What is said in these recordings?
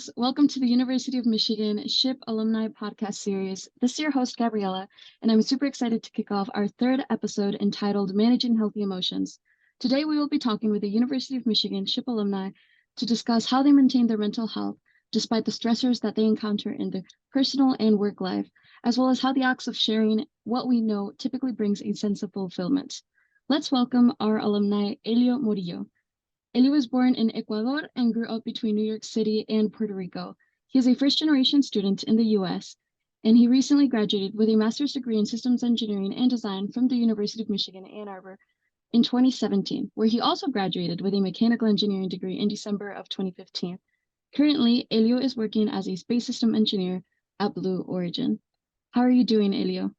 guys. Welcome to the University of Michigan SHPE Alumni Podcast series. This is your host, Gabriella, and I'm super excited to kick off our third episode entitled Managing Healthy Emotions. Today, we will be talking with the University of Michigan SHPE alumni to discuss how they maintain their mental health despite the stressors that they encounter in their personal and work life, as well as how the acts of sharing what we know typically brings a sense of fulfillment. Let's welcome our alumni, Elio Morillo. Elio was born in Ecuador and grew up between New York City and Puerto Rico. He is a first-generation student in the U.S., and he recently graduated with a master's degree in systems engineering and design from the University of Michigan, Ann Arbor in 2017, where he also graduated with a mechanical engineering degree in December of 2015. Currently, Elio is working as a space system engineer at Blue Origin. How are you doing, Elio?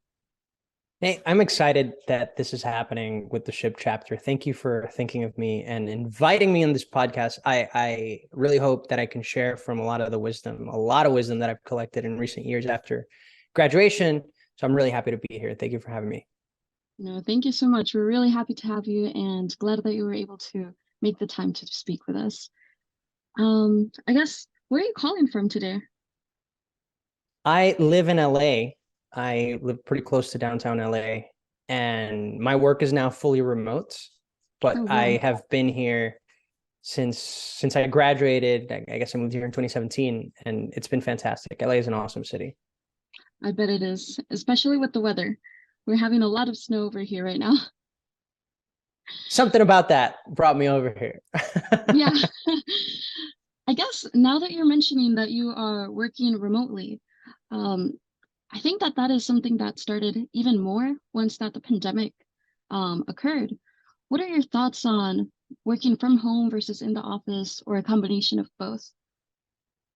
Hey, I'm excited that this is happening with the SHPE chapter. Thank you for thinking of me and inviting me on this podcast. I really hope that I can share from a lot of wisdom that I've collected in recent years after graduation. So I'm really happy to be here. Thank you for having me. No, thank you so much. We're really happy to have you and glad that you were able to make the time to speak with us. I guess, where are you calling from today? I live in LA. I live pretty close to downtown LA, and my work is now fully remote, but Oh, wow. I have been here since I graduated. I guess I moved here in 2017, and it's been fantastic. LA is an awesome city. I bet it is, especially with the weather. We're having a lot of snow over here right now. Something about that brought me over here. Yeah. I guess now that you're mentioning that you are working remotely, I think that is something that started even more once that the pandemic occurred. What are your thoughts on working from home versus in the office or a combination of both,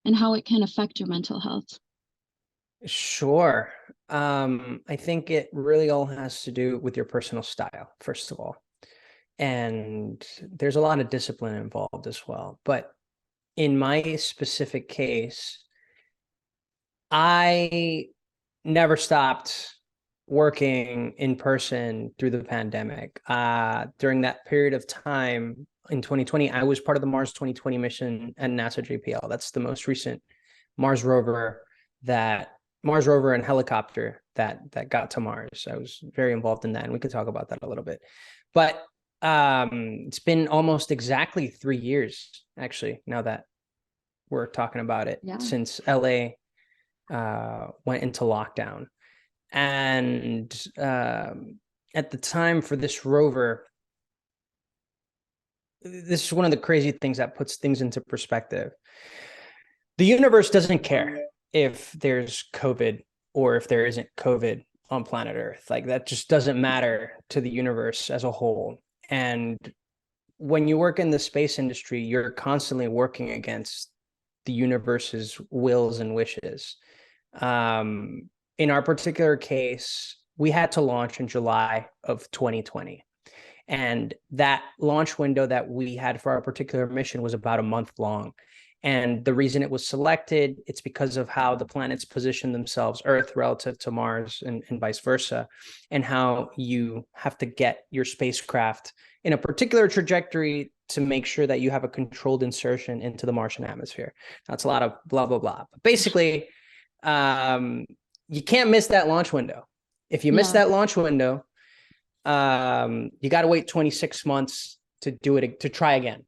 and how it can affect your mental health? Sure. I think it really all has to do with your personal style, first of all. And there's a lot of discipline involved as well. But in my specific case, I never stopped working in person through the pandemic. During that period of time in 2020, I was part of the Mars 2020 mission at NASA JPL. That's the most recent Mars rover and helicopter that got to Mars. I was very involved in that, and we could talk about that a little bit. But it's been almost exactly 3 years, actually, now that we're talking about it, since LA went into lockdown. And at the time for this rover, this is one of the crazy things that puts things into perspective. The universe doesn't care if there's COVID or if there isn't COVID on planet Earth. Like, that just doesn't matter to the universe as a whole. And when you work in the space industry, you're constantly working against the universe's wills and wishes. In our particular case, we had to launch in July of 2020. And that launch window that we had for our particular mission was about a month long. And the reason it was selected, it's because of how the planets position themselves, Earth relative to Mars and vice versa, and how you have to get your spacecraft in a particular trajectory to make sure that you have a controlled insertion into the Martian atmosphere. That's a lot of blah, blah, blah. But basically, you can't miss that launch window. If you miss that launch window, you got to wait 26 months to do it, to try again.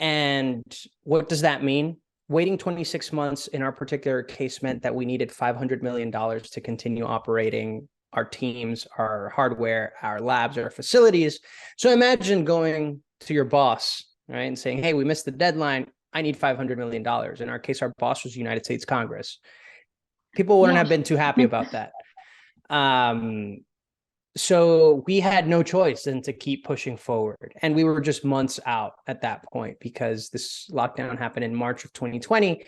And what does that mean? Waiting 26 months in our particular case meant that we needed $500 million to continue operating our teams, our hardware, our labs, our facilities. So imagine going to your boss, right, and saying, hey, we missed the deadline. I need $500 million. In our case, our boss was the United States Congress. People wouldn't have been too happy about that. So we had no choice than to keep pushing forward. And we were just months out at that point because this lockdown happened in March of 2020.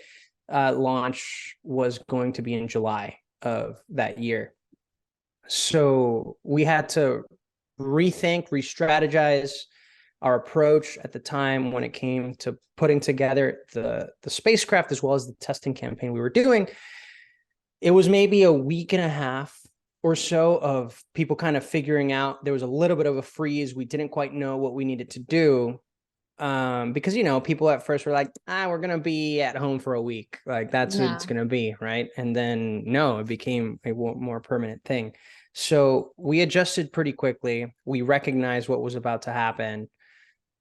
Launch was going to be in July of that year. So we had to rethink, re-strategize our approach at the time when it came to putting together the spacecraft as well as the testing campaign we were doing. It was maybe a week and a half or so of people kind of figuring out. There was a little bit of a freeze. We didn't quite know what we needed to do. Because, people at first were like, we're going to be at home for a week. Like that's what it's going to be. Right. And then no, it became a more permanent thing. So we adjusted pretty quickly. We recognized what was about to happen.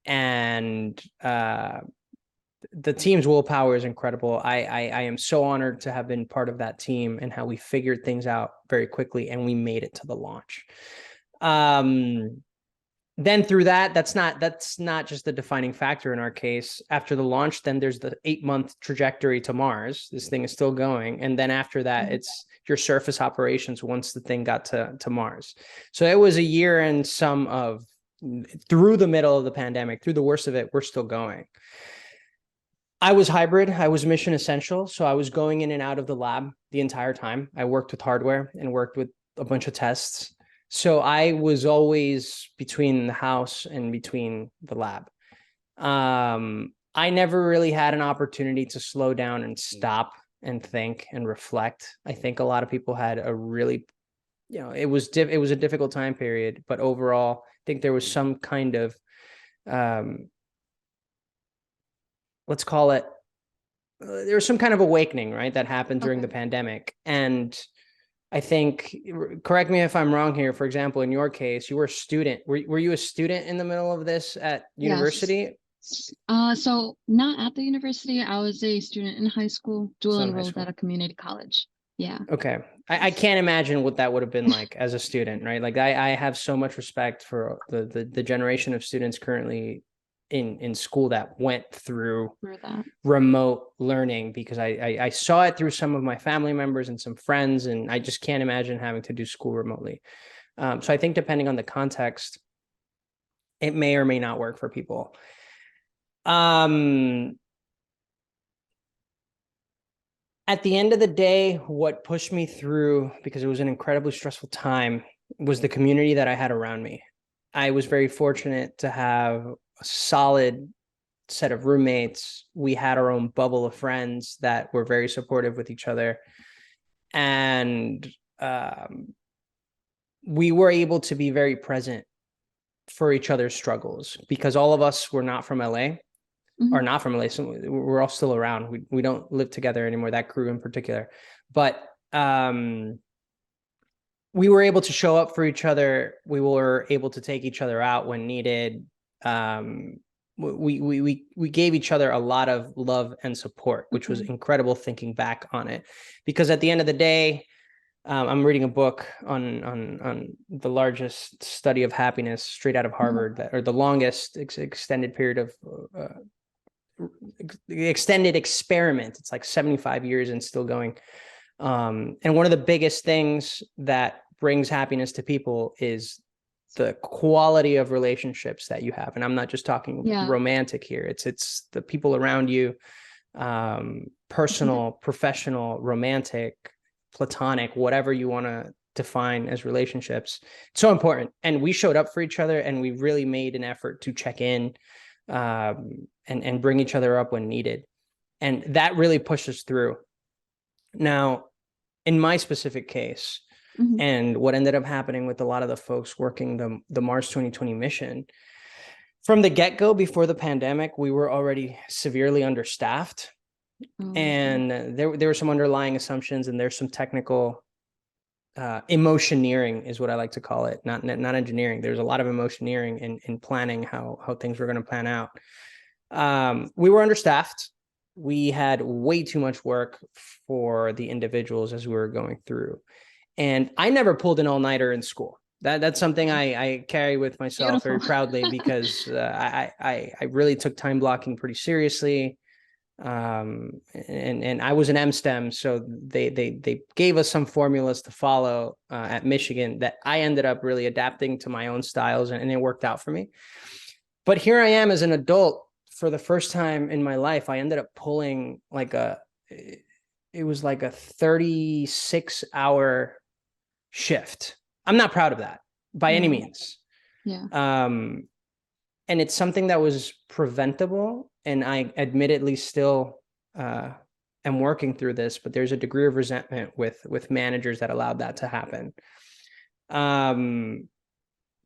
And the team's willpower is incredible. I am so honored to have been part of that team and how we figured things out very quickly and we made it to the launch. Then through that's not just the defining factor in our case. After the launch, then there's the 8-month trajectory to Mars. This thing is still going. And then after that, it's your surface operations once the thing got to Mars. So it was a year and some of, through the middle of the pandemic, through the worst of it, we're still going. I was hybrid. I was mission essential. So I was going in and out of the lab the entire time. I worked with hardware and worked with a bunch of tests. So I was always between the house and between the lab. I never really had an opportunity to slow down and stop and think and reflect. I think a lot of people had a really, it was a difficult time period, but overall, I think there was some kind of, let's call it, there was some kind of awakening, right, that happened during the pandemic. And I think, correct me if I'm wrong here, for example, in your case, you were a student. Were you a student in the middle of this at university? Yes. So not at the university. I was a student in high school, dual enrolled at a community college. Yeah. Okay. I can't imagine what that would have been like as a student, right? Like I have so much respect for the generation of students currently in school that went through that remote learning, because I saw it through some of my family members and some friends, and I just can't imagine having to do school remotely. So I think depending on the context, it may or may not work for people. At the end of the day, what pushed me through, because it was an incredibly stressful time, was the community that I had around me. I was very fortunate to have a solid set of roommates. We had our own bubble of friends that were very supportive with each other. And we were able to be very present for each other's struggles, because all of us were not from LA. Or not from LA. So we're all still around. We don't live together anymore, that crew in particular. But we were able to show up for each other. We were able to take each other out when needed. We gave each other a lot of love and support, which was incredible thinking back on it. Because at the end of the day, I'm reading a book on the largest study of happiness straight out of Harvard, or the longest extended period of extended experiment. It's like 75 years and still going. And one of the biggest things that brings happiness to people is the quality of relationships that you have. And I'm not just talking romantic here. It's the people around you, personal, professional, romantic, platonic, whatever you want to define as relationships. It's so important. And we showed up for each other, and we really made an effort to check in and bring each other up when needed. And that really pushed us through. Now, in my specific case, and what ended up happening with a lot of the folks working the Mars 2020 mission, from the get-go, before the pandemic, we were already severely understaffed. And there were some underlying assumptions, and there's some technical emotioneering is what I like to call it, not engineering. There's a lot of emotioneering in planning how things were going to plan out. We were understaffed. We had way too much work for the individuals as we were going through. And I never pulled an all-nighter in school. That's something I carry with myself very proudly, because I really took time blocking pretty seriously. And I was an M-STEM, so they gave us some formulas to follow at Michigan that I ended up really adapting to my own styles, and it worked out for me. But here I am as an adult. For the first time in my life, I ended up pulling it was like a 36-hour shift. I'm not proud of that by any means. Yeah. And it's something that was preventable. And I admittedly still am working through this, but there's a degree of resentment with managers that allowed that to happen.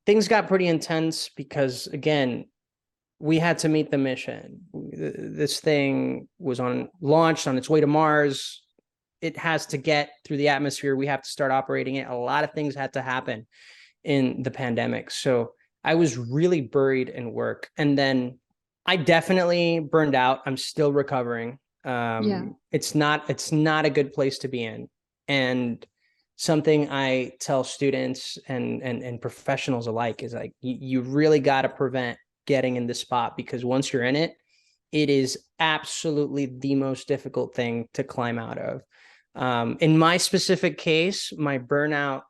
Things got pretty intense because, again, we had to meet the mission. This thing was launched on its way to Mars. It has to get through the atmosphere. We have to start operating it. A lot of things had to happen in the pandemic. So I was really buried in work. And then I definitely burned out. I'm still recovering. It's not a good place to be in. And something I tell students and professionals alike is like, you really got to prevent getting in this spot, because once you're in it, it is absolutely the most difficult thing to climb out of. In my specific case, my burnout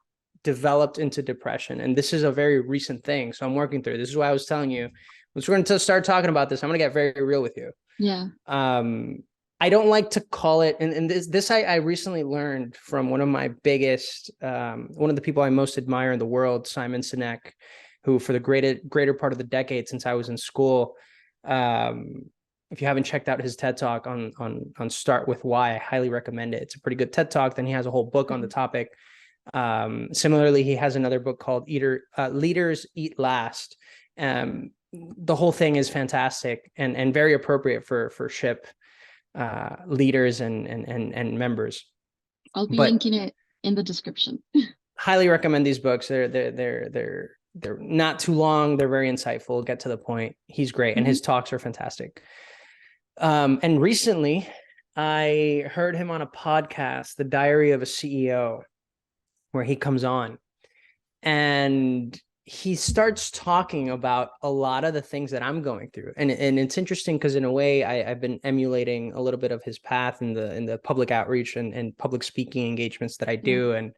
developed into depression, and this is a very recent thing. So I'm working through. This is why I was telling you, once we're going to start talking about this, I'm going to get very real with you. Yeah. I don't like to call it, and this I recently learned from one of my biggest, one of the people I most admire in the world, Simon Sinek, who for the greater part of the decade since I was in school, if you haven't checked out his TED Talk on Start With Why, I highly recommend it. It's a pretty good TED Talk. Then he has a whole book on the topic. Similarly, he has another book called Leaders Eat Last. The whole thing is fantastic and very appropriate for SHPE leaders and members. I'll be linking it in the description. Highly recommend these books. They're not too long. They're very insightful. Get to the point. He's great, and his talks are fantastic. And recently, I heard him on a podcast, The Diary of a CEO, where he comes on, and he starts talking about a lot of the things that I'm going through. And it's interesting because in a way I've been emulating a little bit of his path in the public outreach and public speaking engagements that I do, and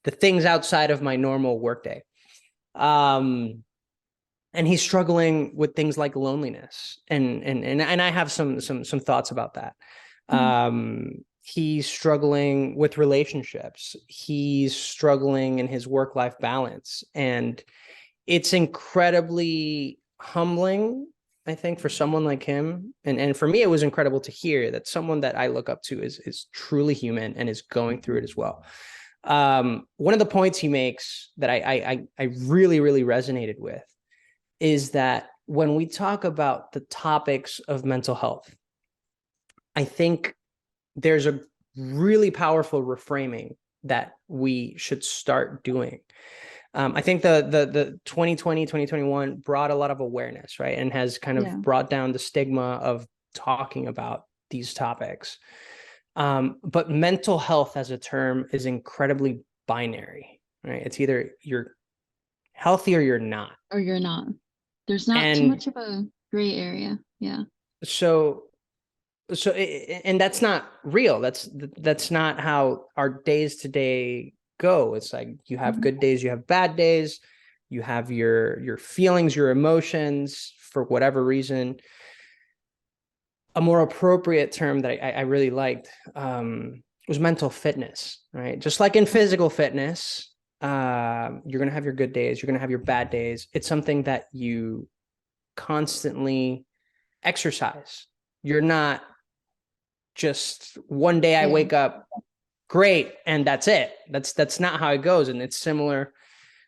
the things outside of my normal workday. And he's struggling with things like loneliness. And I have some thoughts about that. He's struggling with relationships. He's struggling in his work-life balance. And it's incredibly humbling, I think, for someone like him. And for me, it was incredible to hear that someone that I look up to is truly human and is going through it as well. One of the points he makes that I really, really resonated with is that when we talk about the topics of mental health, I think there's a really powerful reframing that we should start doing. I think the 2020, 2021 brought a lot of awareness, right? And has kind of brought down the stigma of talking about these topics. But mental health as a term is incredibly binary, right? It's either you're healthy or you're not. Or you're not. There's not too much of a gray area. Yeah. So and that's not real. That's not how our days today go. It's like you have good days, you have bad days, you have your feelings, your emotions for whatever reason. A more appropriate term that I really liked was mental fitness, right? Just like in physical fitness, you're going to have your good days, you're going to have your bad days. It's something that you constantly exercise. You're not just one day I wake up great and that's it. That's not how it goes. And it's similar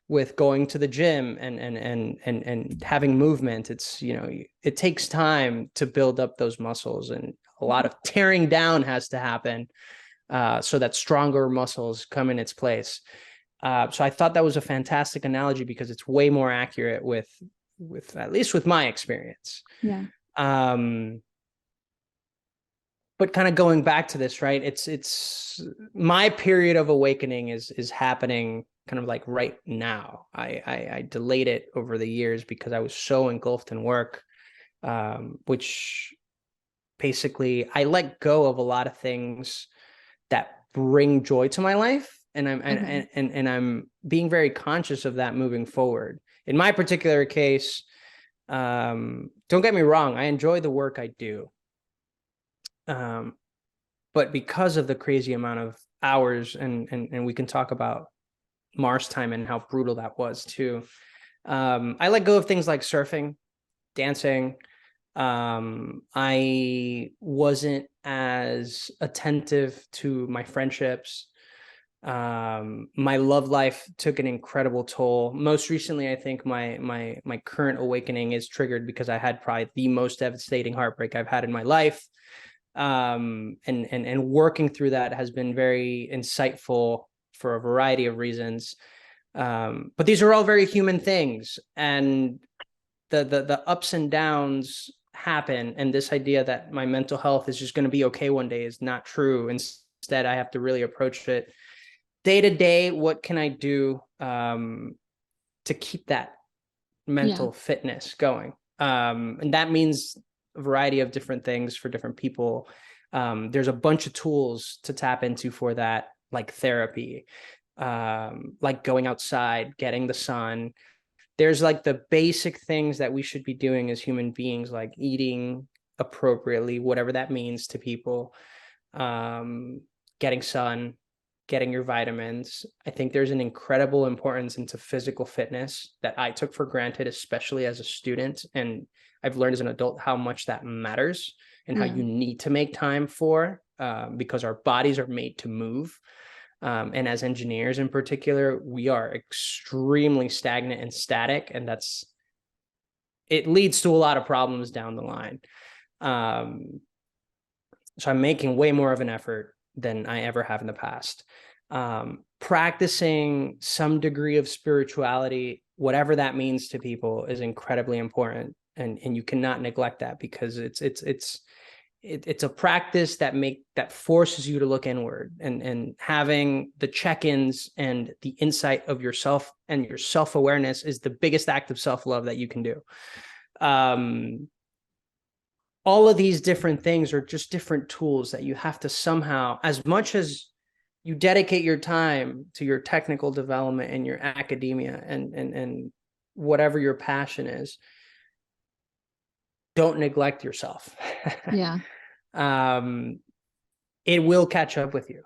with going to the gym and having movement. It's, it takes time to build up those muscles, and a lot of tearing down has to happen so that stronger muscles come in its place. So I thought that was a fantastic analogy because it's way more accurate with at least with my experience. Yeah. But kind of going back to this, right? It's my period of awakening is happening kind of like right now. I delayed it over the years because I was so engulfed in work, which basically I let go of a lot of things that bring joy to my life. And I'm being very conscious of that moving forward. In my particular case, don't get me wrong, I enjoy the work I do. But because of the crazy amount of hours, and we can talk about Mars time and how brutal that was too. I let go of things like surfing, dancing. I wasn't as attentive to my friendships. My love life took an incredible toll. Most recently, I think my current awakening is triggered because I had probably the most devastating heartbreak I've had in my life. And working through that has been very insightful for a variety of reasons. But these are all very human things, and the ups and downs happen. And this idea that my mental health is just going to be okay one day is not true. Instead, I have to really approach it day to day. What can I do to keep that mental fitness going? And that means a variety of different things for different people. There's a bunch of tools to tap into for that, like therapy, like going outside, getting the sun. There's like the basic things that we should be doing as human beings, like eating appropriately, whatever that means to people, getting sun, getting your vitamins. I think there's an incredible importance into physical fitness that I took for granted, especially as a student. And I've learned as an adult how much that matters and how you need to make time for, because our bodies are made to move. And as engineers in particular, we are extremely stagnant and static, and it leads to a lot of problems down the line. So I'm making way more of an effort than I ever have in the past. Practicing some degree of spirituality, whatever that means to people, is incredibly important, and you cannot neglect that, because it's a practice that forces you to look inward, and having the check-ins and the insight of yourself and your self-awareness is the biggest act of self-love that you can do. All of these different things are just different tools that you have to somehow, as much as you dedicate your time to your technical development and your academia and whatever your passion is, don't neglect yourself. Yeah. It will catch up with you,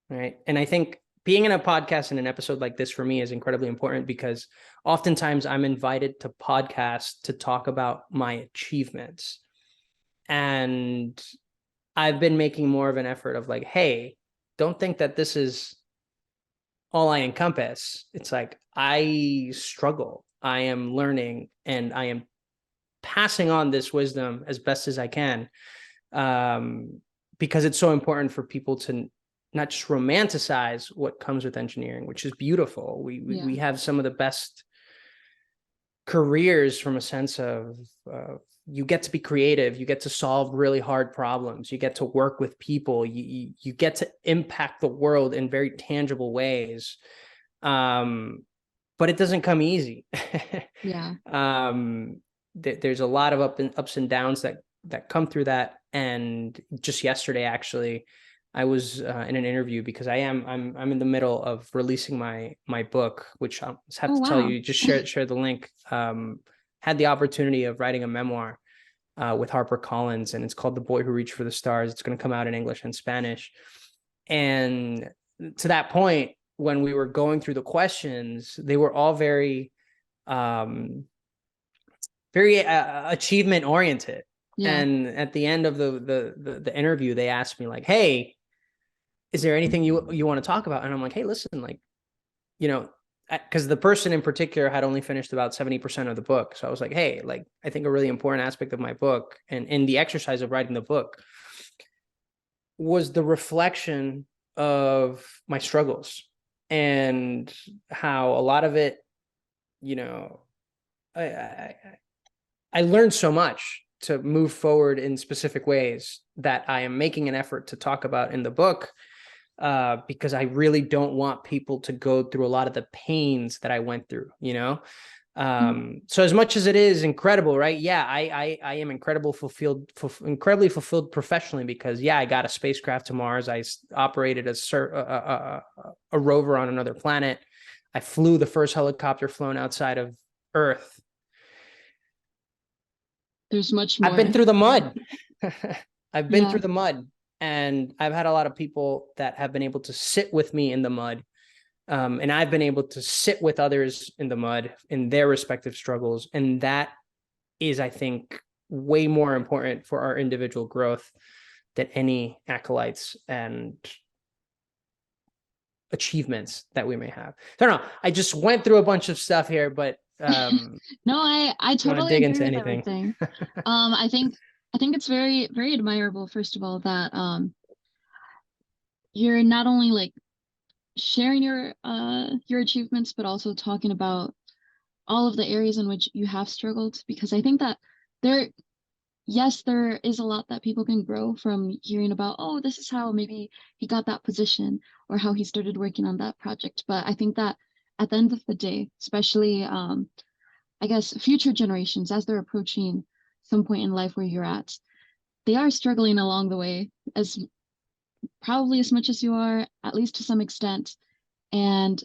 right? And I think being in a podcast and an episode like this for me is incredibly important, because oftentimes I'm invited to podcasts to talk about my achievements. And I've been making more of an effort of like, hey, don't think that this is all I encompass. It's like, I struggle, I am learning, and I am passing on this wisdom as best as I can. Because it's so important for people to not just romanticize what comes with engineering, which is beautiful. We have some of the best careers from a sense of you get to be creative, you get to solve really hard problems, you get to work with people, you get to impact the world in very tangible ways. But it doesn't come easy. There's a lot of ups and downs that come through that. And just yesterday, actually, I was in an interview, because I'm in the middle of releasing my book, which I have to tell you, just share the link. Had the opportunity of writing a memoir with HarperCollins, and it's called The Boy Who Reached for the Stars. It's going to come out in English and Spanish. And to that point, when we were going through the questions, they were all very achievement oriented. And at the end of the interview, they asked me like, hey, is there anything you want to talk about? And I'm like, hey, listen, like, because the person in particular had only finished about 70% of the book. So I was like, hey, like, I think a really important aspect of my book and in the exercise of writing the book was the reflection of my struggles, and how a lot of it, I learned so much to move forward in specific ways that I am making an effort to talk about in the book, because I really don't want people to go through a lot of the pains that I went through, So as much as it is incredible, right? Yeah, I am incredibly fulfilled professionally, because I got a spacecraft to Mars. I operated a rover on another planet. I flew the first helicopter flown outside of Earth. There's much more. I've been through the mud. I've been through the mud, and I've had a lot of people that have been able to sit with me in the mud. And I've been able to sit with others in the mud in their respective struggles. And that is, I think, way more important for our individual growth than any acolytes and achievements that we may have. So I don't know. I just went through a bunch of stuff here, but No, I totally dig agree into with anything? everything. I think it's very, very admirable, first of all, that you're not only like sharing your achievements, but also talking about all of the areas in which you have struggled, because I think that there yes, there is a lot that people can grow from hearing about, oh, this is how maybe he got that position or how he started working on that project. But I think that at the end of the day, especially I guess future generations, as they're approaching some point in life where you're at, they are struggling along the way as probably as much as you are, at least to some extent. And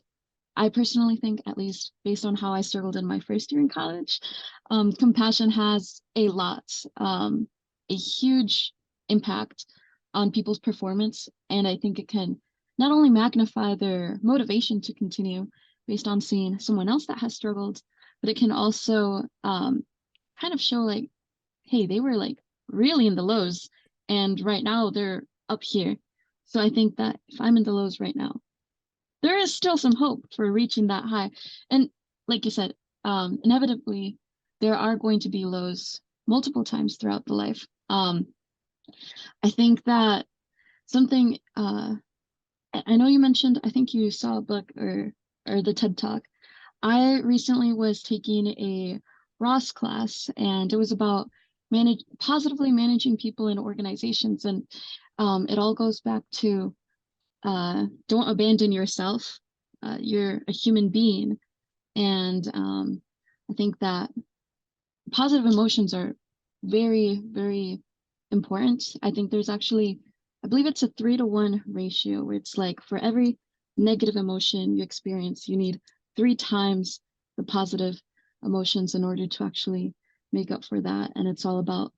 I personally think, at least based on how I struggled in my first year in college, compassion has a huge impact on people's performance. And I think it can not only magnify their motivation to continue based on seeing someone else that has struggled, but it can also kind of show like, hey, they were like really in the lows, and right now they're up here. So I think that if I'm in the lows right now, there is still some hope for reaching that high. And like you said, inevitably, there are going to be lows multiple times throughout the life. I think that something I know you mentioned, I think you saw a book or the TED Talk. I recently was taking a Ross class, and it was about positively managing people in organizations, and it all goes back to don't abandon yourself. You're a human being, and I think that positive emotions are very, very important. I think there's actually, I believe it's a 3-to-1 ratio where it's like for every negative emotion you experience, you need 3 times the positive emotions in order to actually make up for that. And it's all about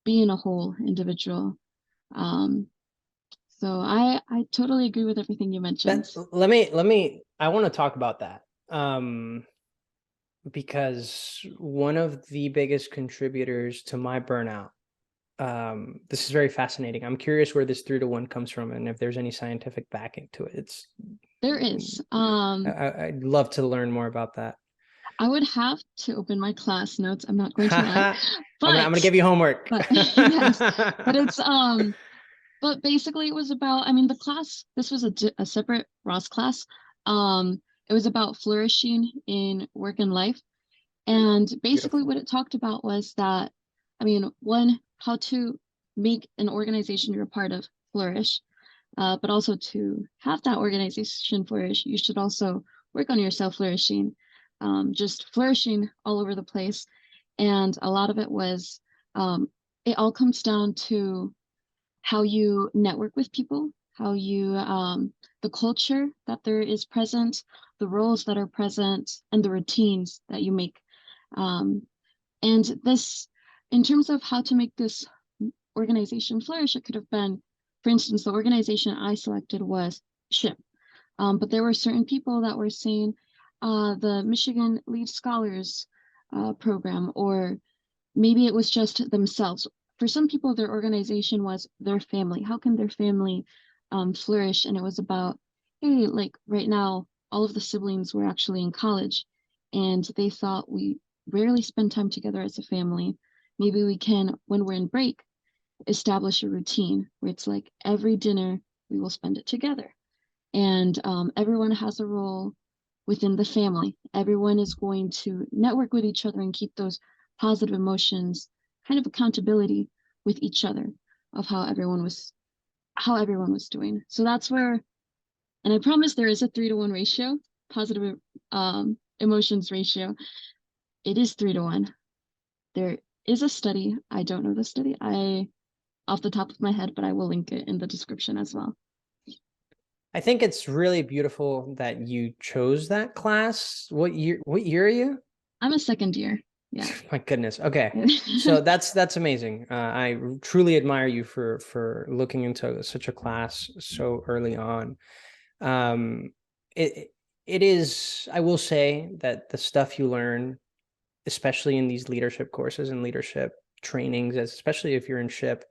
being a whole individual. Um, so I totally agree with everything you mentioned. I want to talk about that. Because one of the biggest contributors to my burnout, this is very fascinating. I'm curious where this 3-to-1 comes from and if there's any scientific backing to it. There is. I'd love to learn more about that. I would have to open my class notes. I'm not going to lie, but I'm gonna give you homework. But yes, but it's but basically it was about. I mean, the class. This was a separate Ross class. It was about flourishing in work and life, and basically Beautiful. what it talked about was that, I mean, one, how to make an organization you're a part of flourish, but also to have that organization flourish, you should also work on yourself flourishing, just flourishing all over the place. And a lot of it was, it all comes down to how you network with people, how you, the culture that there is present, the roles that are present, and the routines that you make. Um, and this, in terms of how to make this organization flourish, it could have been, for instance, the organization I selected was SHPE. But there were certain people that were saying the Michigan Lead Scholars program, or maybe it was just themselves. For some people, their organization was their family. How can their family flourish? And it was about, hey, like right now, all of the siblings were actually in college, and they thought we rarely spend time together as a family. Maybe we can, when we're in break, establish a routine where it's like every dinner we will spend it together. And everyone has a role within the family. Everyone is going to network with each other and keep those positive emotions, kind of accountability with each other of how everyone was doing. So that's where, and I promise there is a 3-to-1 ratio, positive emotions ratio. It is 3-to-1. There is a study. I don't know the study. Off the top of my head, but I will link it in the description as well. I think it's really beautiful that you chose that class. What year are you? I'm a second year. Yeah. My goodness. Okay. So that's amazing. I truly admire you for looking into such a class so early on. It is, I will say that the stuff you learn, especially in these leadership courses and leadership trainings, especially if you're in SHPE,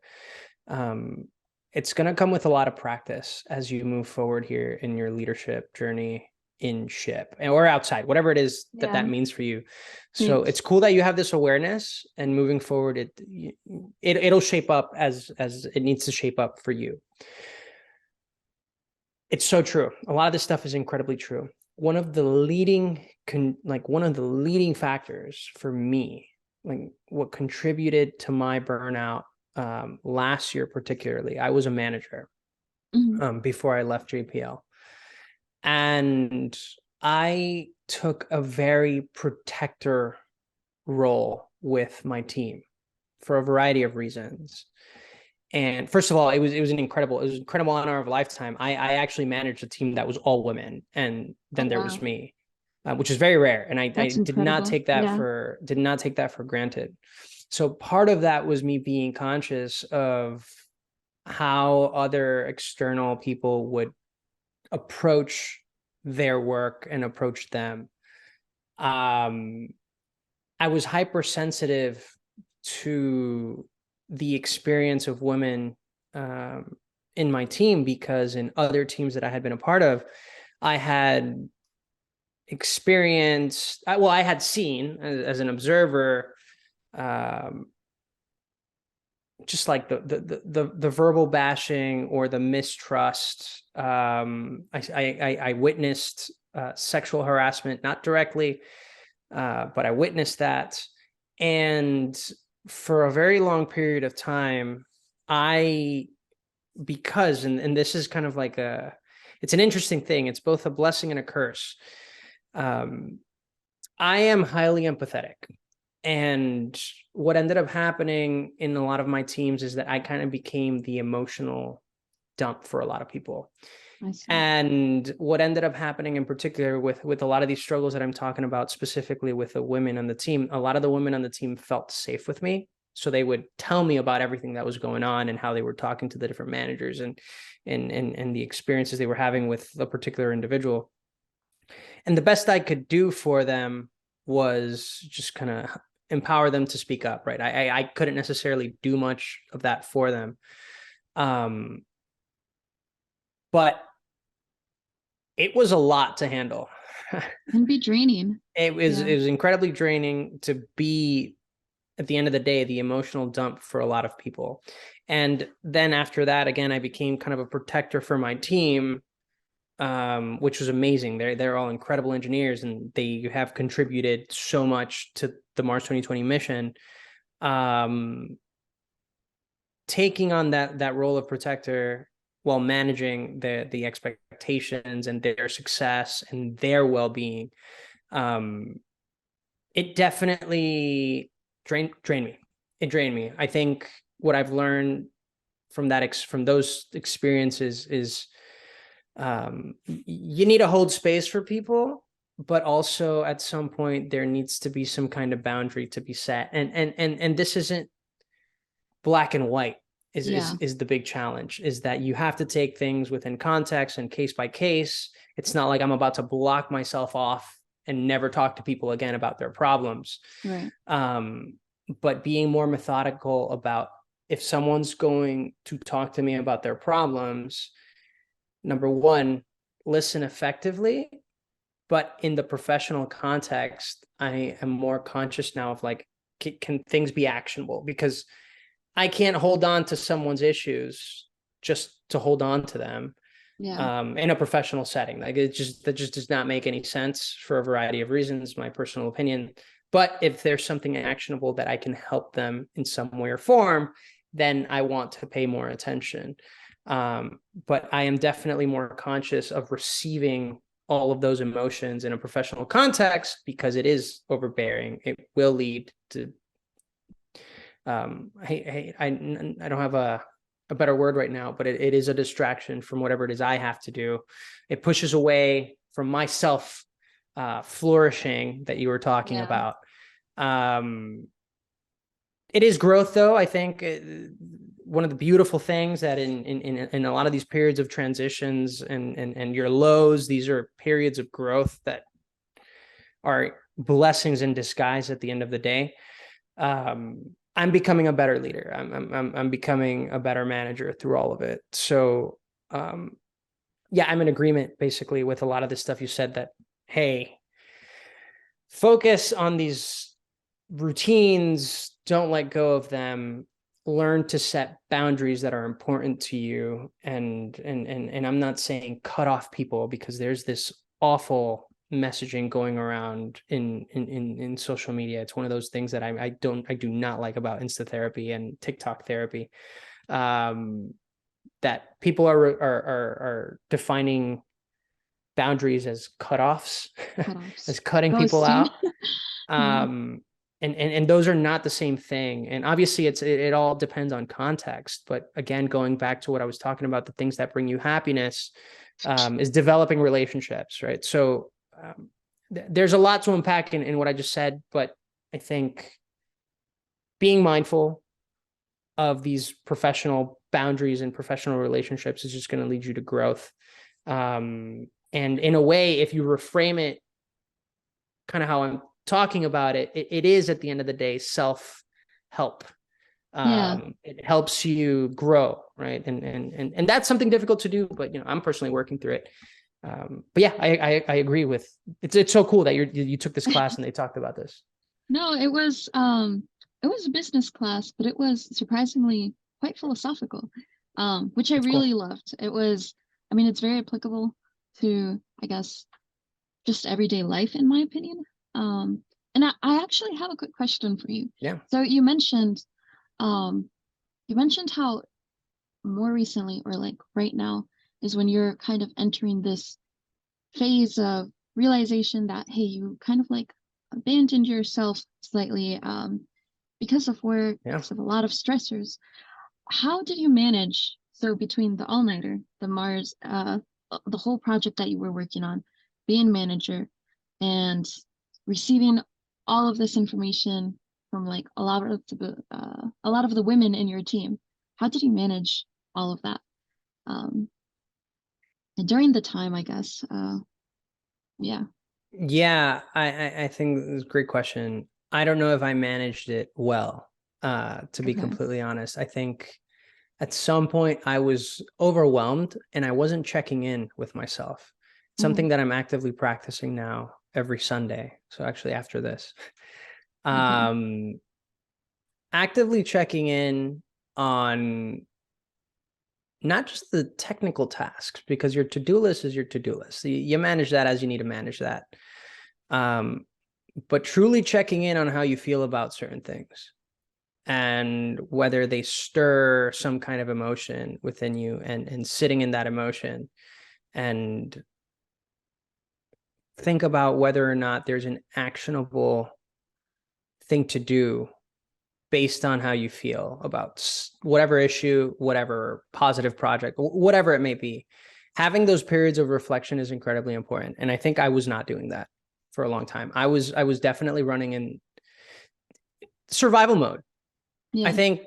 it's going to come with a lot of practice as you move forward here in your leadership journey in SHPE or outside, whatever it is that means for you. So it's cool that you have this awareness, and moving forward, it'll shape up as it needs to shape up for you. It's so true. A lot of this stuff is incredibly true. One of the leading factors for me, like what contributed to my burnout last year, particularly, I was a manager before I left JPL. And I took a very protector role with my team for a variety of reasons. And first of all, it was an incredible honor of a lifetime. I actually managed a team that was all women, and then there was me, which is very rare. And I did not take that for granted. So part of that was me being conscious of how other external people would approach their work and approach them. I was hypersensitive to the experience of women in my team, because in other teams that I had been a part of, I had experienced, I had seen as an observer, just like the verbal bashing or the mistrust. I witnessed sexual harassment, not directly, but I witnessed that. And for a very long period of time, and this is kind of like it's an interesting thing. It's both a blessing and a curse. I am highly empathetic. And what ended up happening in a lot of my teams is that I kind of became the emotional dump for a lot of people. And what ended up happening in particular with a lot of these struggles that I'm talking about, specifically with the women on the team, a lot of the women on the team felt safe with me. So they would tell me about everything that was going on and how they were talking to the different managers and the experiences they were having with a particular individual. And the best I could do for them was just kind of empower them to speak up, right? I couldn't necessarily do much of that for them. But it was a lot to handle. And be draining. It was incredibly draining to be, at the end of the day, the emotional dump for a lot of people. And then after that, again, I became kind of a protector for my team, which was amazing. They're all incredible engineers, and they have contributed so much to the Mars 2020 mission. Taking on that role of protector while managing the expectations and their success and their well-being, it definitely drained me. It drained me. I think what I've learned from those experiences is you need to hold space for people, but also at some point there needs to be some kind of boundary to be set. And this isn't black and white. Is the big challenge, is that you have to take things within context and case by case. It's not like I'm about to block myself off and never talk to people again about their problems. Right. But being more methodical about, if someone's going to talk to me about their problems, number one, listen effectively. But in the professional context, I am more conscious now of like, can things be actionable? Because I can't hold on to someone's issues just to hold on to them in a professional setting. Like that just does not make any sense for a variety of reasons, my personal opinion. But if there's something actionable that I can help them in some way or form, then I want to pay more attention. But I am definitely more conscious of receiving all of those emotions in a professional context, because it is overbearing. It will lead to I don't have a better word right now, but it is a distraction from whatever it is I have to do. It pushes away from myself flourishing that you were talking about. It is growth, though. I think one of the beautiful things that in a lot of these periods of transitions and your lows, these are periods of growth that are blessings in disguise at the end of the day. I'm becoming a better leader. I'm becoming a better manager through all of it. So, yeah, I'm in agreement basically with a lot of the stuff you said, that, hey, focus on these routines, don't let go of them, learn to set boundaries that are important to you. And I'm not saying cut off people, because there's this awful messaging going around in social media. It's one of those things that I do not like about Insta therapy and TikTok therapy. That people are defining boundaries as cutoffs, as cutting people Ghosting. out. And those are not the same thing. And obviously it all depends on context. But again, going back to what I was talking about, the things that bring you happiness, is developing relationships, right? So there's a lot to unpack in what I just said, but I think being mindful of these professional boundaries and professional relationships is just going to lead you to growth. And in a way, if you reframe it kind of how I'm talking about it, it is at the end of the day self-help. It helps you grow, right? And that's something difficult to do, but I'm personally working through it. But yeah, I agree with it's so cool that you took this class and they talked about this. No, it was a business class, but it was surprisingly quite philosophical, which I That's really cool. loved. I mean, it's very applicable to, I guess, just everyday life, in my opinion. And I actually have a quick question for you. Yeah. So um, you mentioned how more recently, or like right now, is when you're kind of entering this phase of realization that, hey, you kind of like abandoned yourself slightly, because of work, Yeah. because of a lot of stressors. How did you manage, so between the all-nighter, the Mars, the whole project that you were working on, being manager, and receiving all of this information from like a lot of the women in your team? How did you manage all of that? Um, and during the time, I guess. Yeah. Yeah, I think it's a great question. I don't know if I managed it well, to be Okay. completely honest. I think at some point I was overwhelmed and I wasn't checking in with myself. It's Mm, something that I'm actively practicing now every Sunday. So actually after this, okay. um, actively checking in on not just the technical tasks, because your to-do list is your to-do list. You manage that as you need to manage that. But truly checking in on how you feel about certain things and whether they stir some kind of emotion within you, and sitting in that emotion and think about whether or not there's an actionable thing to do based on how you feel about whatever issue, whatever positive project, whatever it may be. Having those periods of reflection is incredibly important. And I think I was not doing that for a long time. I was definitely running in survival mode. I Yeah. think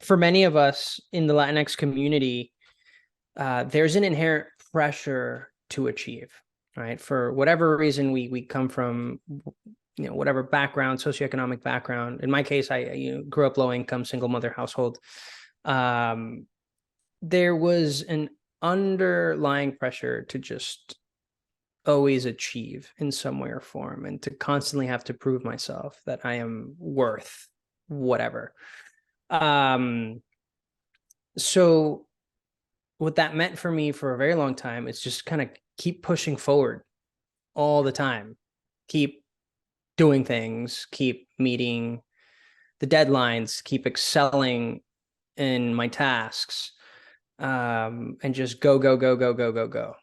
for many of us in the Latinx community, there's an inherent pressure to achieve, right? For whatever reason, we come from, whatever background, socioeconomic background. In my case, I grew up low income, single mother household. There was an underlying pressure to just always achieve in some way or form, and to constantly have to prove myself that I am worth whatever. So what that meant for me for a very long time is just kind of keep pushing forward all the time, keep doing things, keep meeting the deadlines, keep excelling in my tasks, and just go, go, go, go, go, go, go.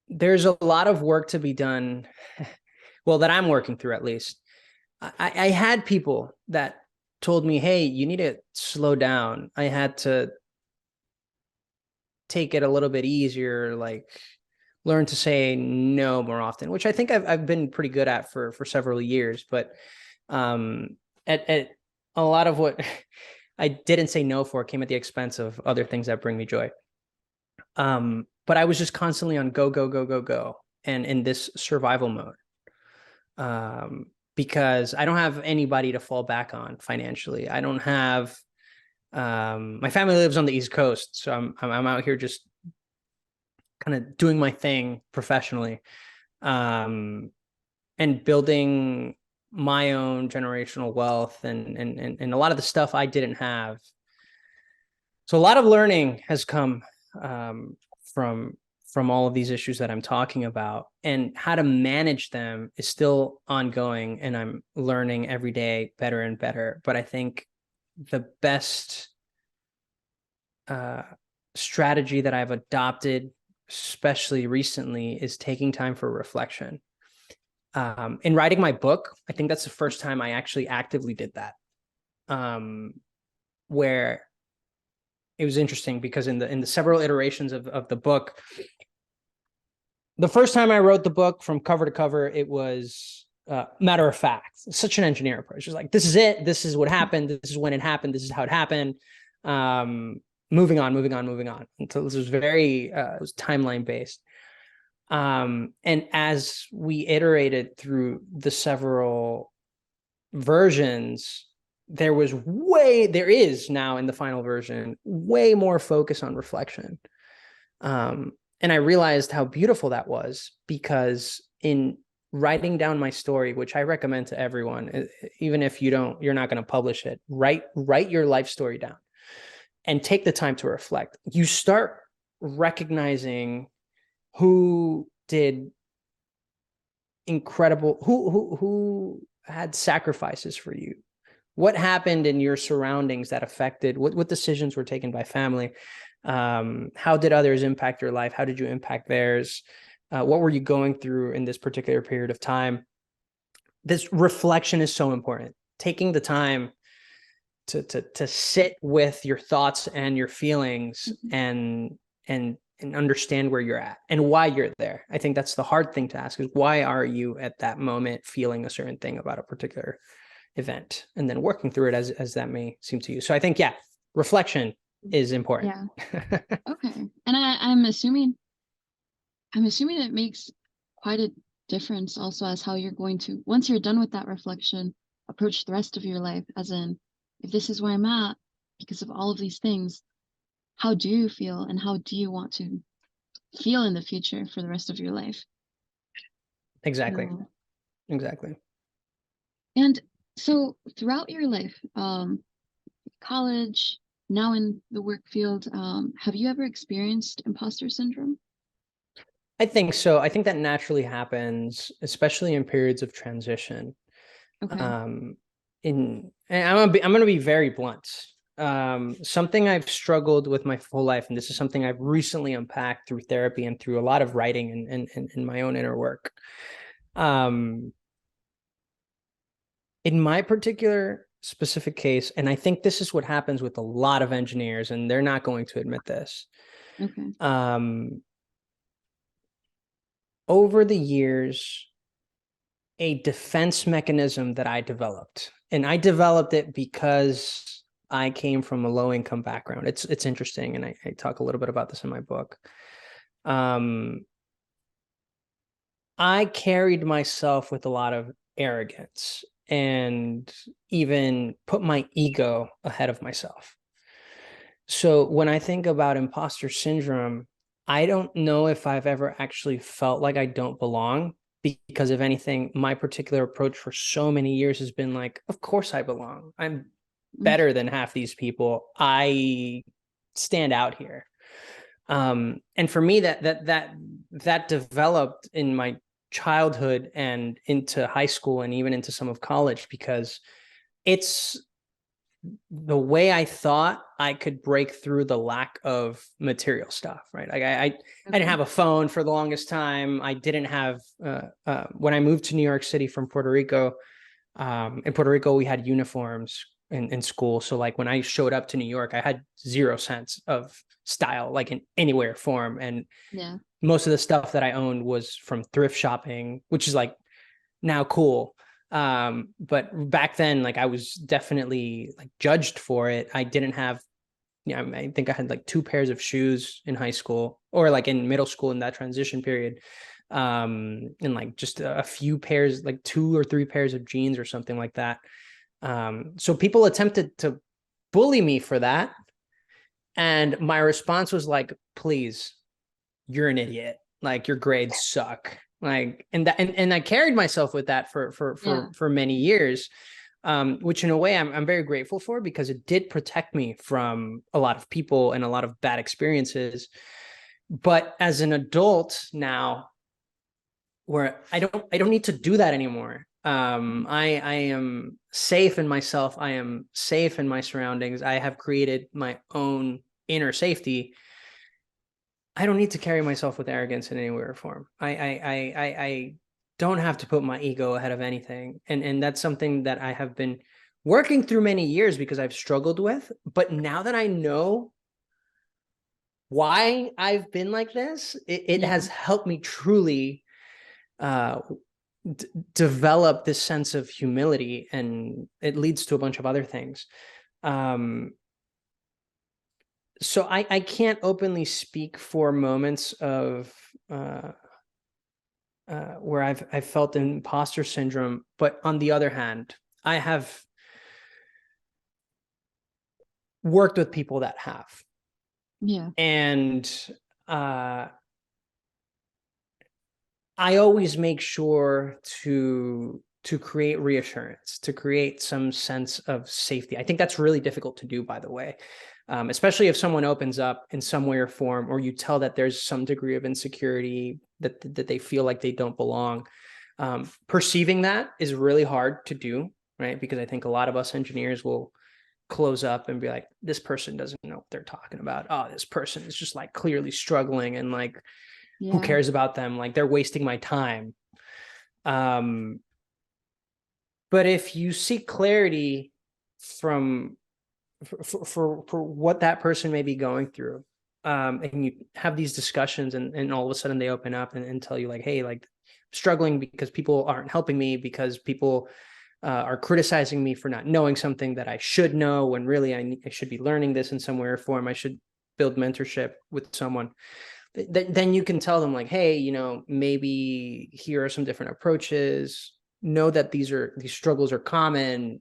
There's a lot of work to be done, well, that I'm working through at least. I had people that told me, hey, you need to slow down. I had to take it a little bit easier, like learn to say no more often, which I think I've been pretty good at for several years. But at a lot of what I didn't say no for came at the expense of other things that bring me joy. But I was just constantly on go, go, go, go, go, and in this survival mode. because I don't have anybody to fall back on financially. I don't have, my family lives on the East Coast, so I'm out here just kind of doing my thing professionally, and building my own generational wealth and a lot of the stuff I didn't have. So a lot of learning has come from all of these issues that I'm talking about, and how to manage them is still ongoing, and I'm learning every day better and better. But I think the best strategy that I've adopted, especially recently, is taking time for reflection. In writing my book, I think that's the first time I actually actively did that. Where it was interesting because in the several iterations of the book, the first time I wrote the book from cover to cover, it was matter of fact, such an engineer approach. It was like, this is it. This is what happened. This is when it happened. This is how it happened. Moving on. Until this was very, it was timeline based. And as we iterated through the several versions, there is now in the final version, way more focus on reflection. And I realized how beautiful that was, because in writing down my story, which I recommend to everyone, even if you're not going to publish it, write your life story down and take the time to reflect. You start recognizing who did incredible, who had sacrifices for you, what happened in your surroundings that affected, what decisions were taken by family, how did others impact your life, how did you impact theirs, what were you going through in this particular period of time. This reflection is so important, taking the time to sit with your thoughts and your feelings, and understand where you're at and why you're there. I think that's the hard thing to ask, is why are you at that moment feeling a certain thing about a particular event, and then working through it as that may seem to you. So I think, yeah, reflection is important. Yeah. Okay. And I'm assuming it makes quite a difference also as how you're going to, once you're done with that reflection, approach the rest of your life, as in, if this is where I'm at because of all of these things, how do you feel and how do you want to feel in the future for the rest of your life? Exactly. Exactly. And so throughout your life, college, now in the work field, have you ever experienced imposter syndrome? I think so. I think that naturally happens, especially in periods of transition. Okay. And I'm gonna be very blunt. Something I've struggled with my whole life, and this is something I've recently unpacked through therapy and through a lot of writing and my own inner work. In my particular specific case, and I think this is what happens with a lot of engineers, and they're not going to admit this. Okay. Over the years, a defense mechanism that I developed, and I developed it because I came from a low-income background. It's interesting, and I talk a little bit about this in my book. I carried myself with a lot of arrogance and even put my ego ahead of myself. So when I think about imposter syndrome, I don't know if I've ever actually felt like I don't belong, because if anything, my particular approach for so many years has been like, of course I belong. I'm better than half these people. I stand out here. And for me, that developed in my childhood and into high school and even into some of college, because it's the way I thought I could break through the lack of material stuff, right? Like I didn't have a phone for the longest time. I didn't have, when I moved to New York City from Puerto Rico, in Puerto Rico, we had uniforms in school. So like when I showed up to New York, I had 0 sense of style, like in anywhere form. And Yeah. most of the stuff that I owned was from thrift shopping, which is like now cool. But back then, like I was definitely like judged for it. I didn't have, I think I had like 2 pairs of shoes in high school, or like in middle school in that transition period. in like just a few pairs, like 2 or 3 pairs of jeans or something like that. So people attempted to bully me for that. And my response was like, please, you're an idiot. Like your grades suck. Like, and I carried myself with that for many years, which in a way I'm very grateful for, because it did protect me from a lot of people and a lot of bad experiences. But as an adult now, where I don't need to do that anymore. I am safe in myself. I am safe in my surroundings. I have created my own inner safety. I don't need to carry myself with arrogance in any way or form. I don't have to put my ego ahead of anything. And that's something that I have been working through many years because I've struggled with. But now that I know why I've been like this, it has helped me truly develop this sense of humility, and it leads to a bunch of other things. So I can't openly speak for moments of where I've felt imposter syndrome, but on the other hand, I have worked with people that have. Yeah. And I always make sure to create reassurance, to create some sense of safety. I think that's really difficult to do, by the way, especially if someone opens up in some way or form, or you tell that there's some degree of insecurity, that they feel like they don't belong. Perceiving that is really hard to do, right? Because I think a lot of us engineers will close up and be like, this person doesn't know what they're talking about. Oh, this person is just like clearly struggling, and like, who cares about them? Like, they're wasting my time. But if you seek clarity from for what that person may be going through, and you have these discussions, and all of a sudden they open up and tell you like, hey, like, I'm struggling because people aren't helping me, because people are criticizing me for not knowing something that I should know, when really I should be learning this in some way or form. I should build mentorship with someone. Then you can tell them like, hey, you know, maybe here are some different approaches. Know that these struggles are common.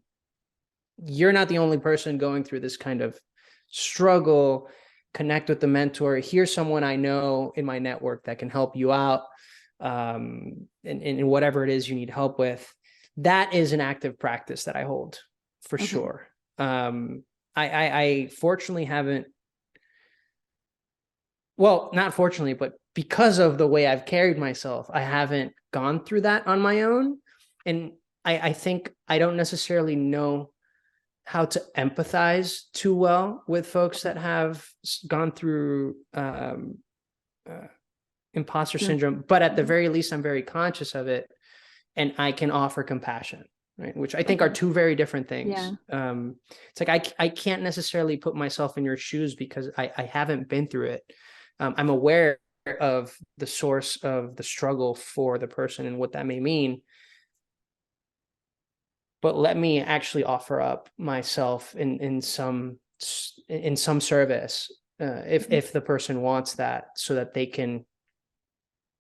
You're not the only person going through this kind of struggle. Connect with the mentor. Here's someone I know in my network that can help you out in whatever it is you need help with. That is an active practice that I hold for sure. I fortunately haven't, well, not fortunately, but because of the way I've carried myself, I haven't gone through that on my own. And I think I don't necessarily know how to empathize too well with folks that have gone through imposter syndrome, but at the very least, I'm very conscious of it, and I can offer compassion, right? Which I think are two very different things. It's like, I can't necessarily put myself in your shoes because I haven't been through it. I'm aware of the source of the struggle for the person and what that may mean. But let me actually offer up myself in some service, if the person wants that, so that they can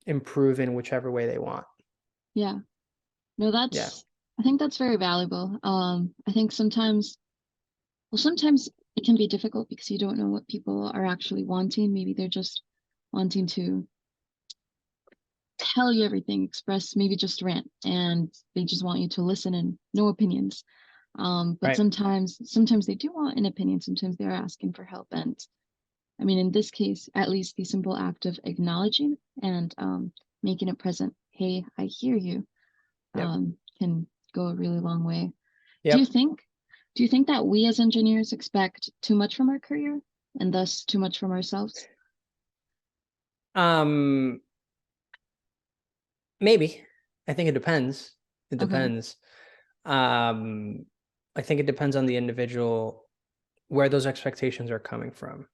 improve in whichever way they want. Yeah. No, I think that's very valuable. I think sometimes it can be difficult because you don't know what people are actually wanting. Maybe they're just wanting to tell you everything, express, maybe just rant, and they just want you to listen and no opinions. But sometimes they do want an opinion. Sometimes they're asking for help. And I mean, in this case, at least the simple act of acknowledging and making it present, hey, I hear you, can go a really long way. Do you think that we as engineers expect too much from our career and thus too much from ourselves? Maybe. I think it depends. It depends. I think it depends on the individual, where those expectations are coming from.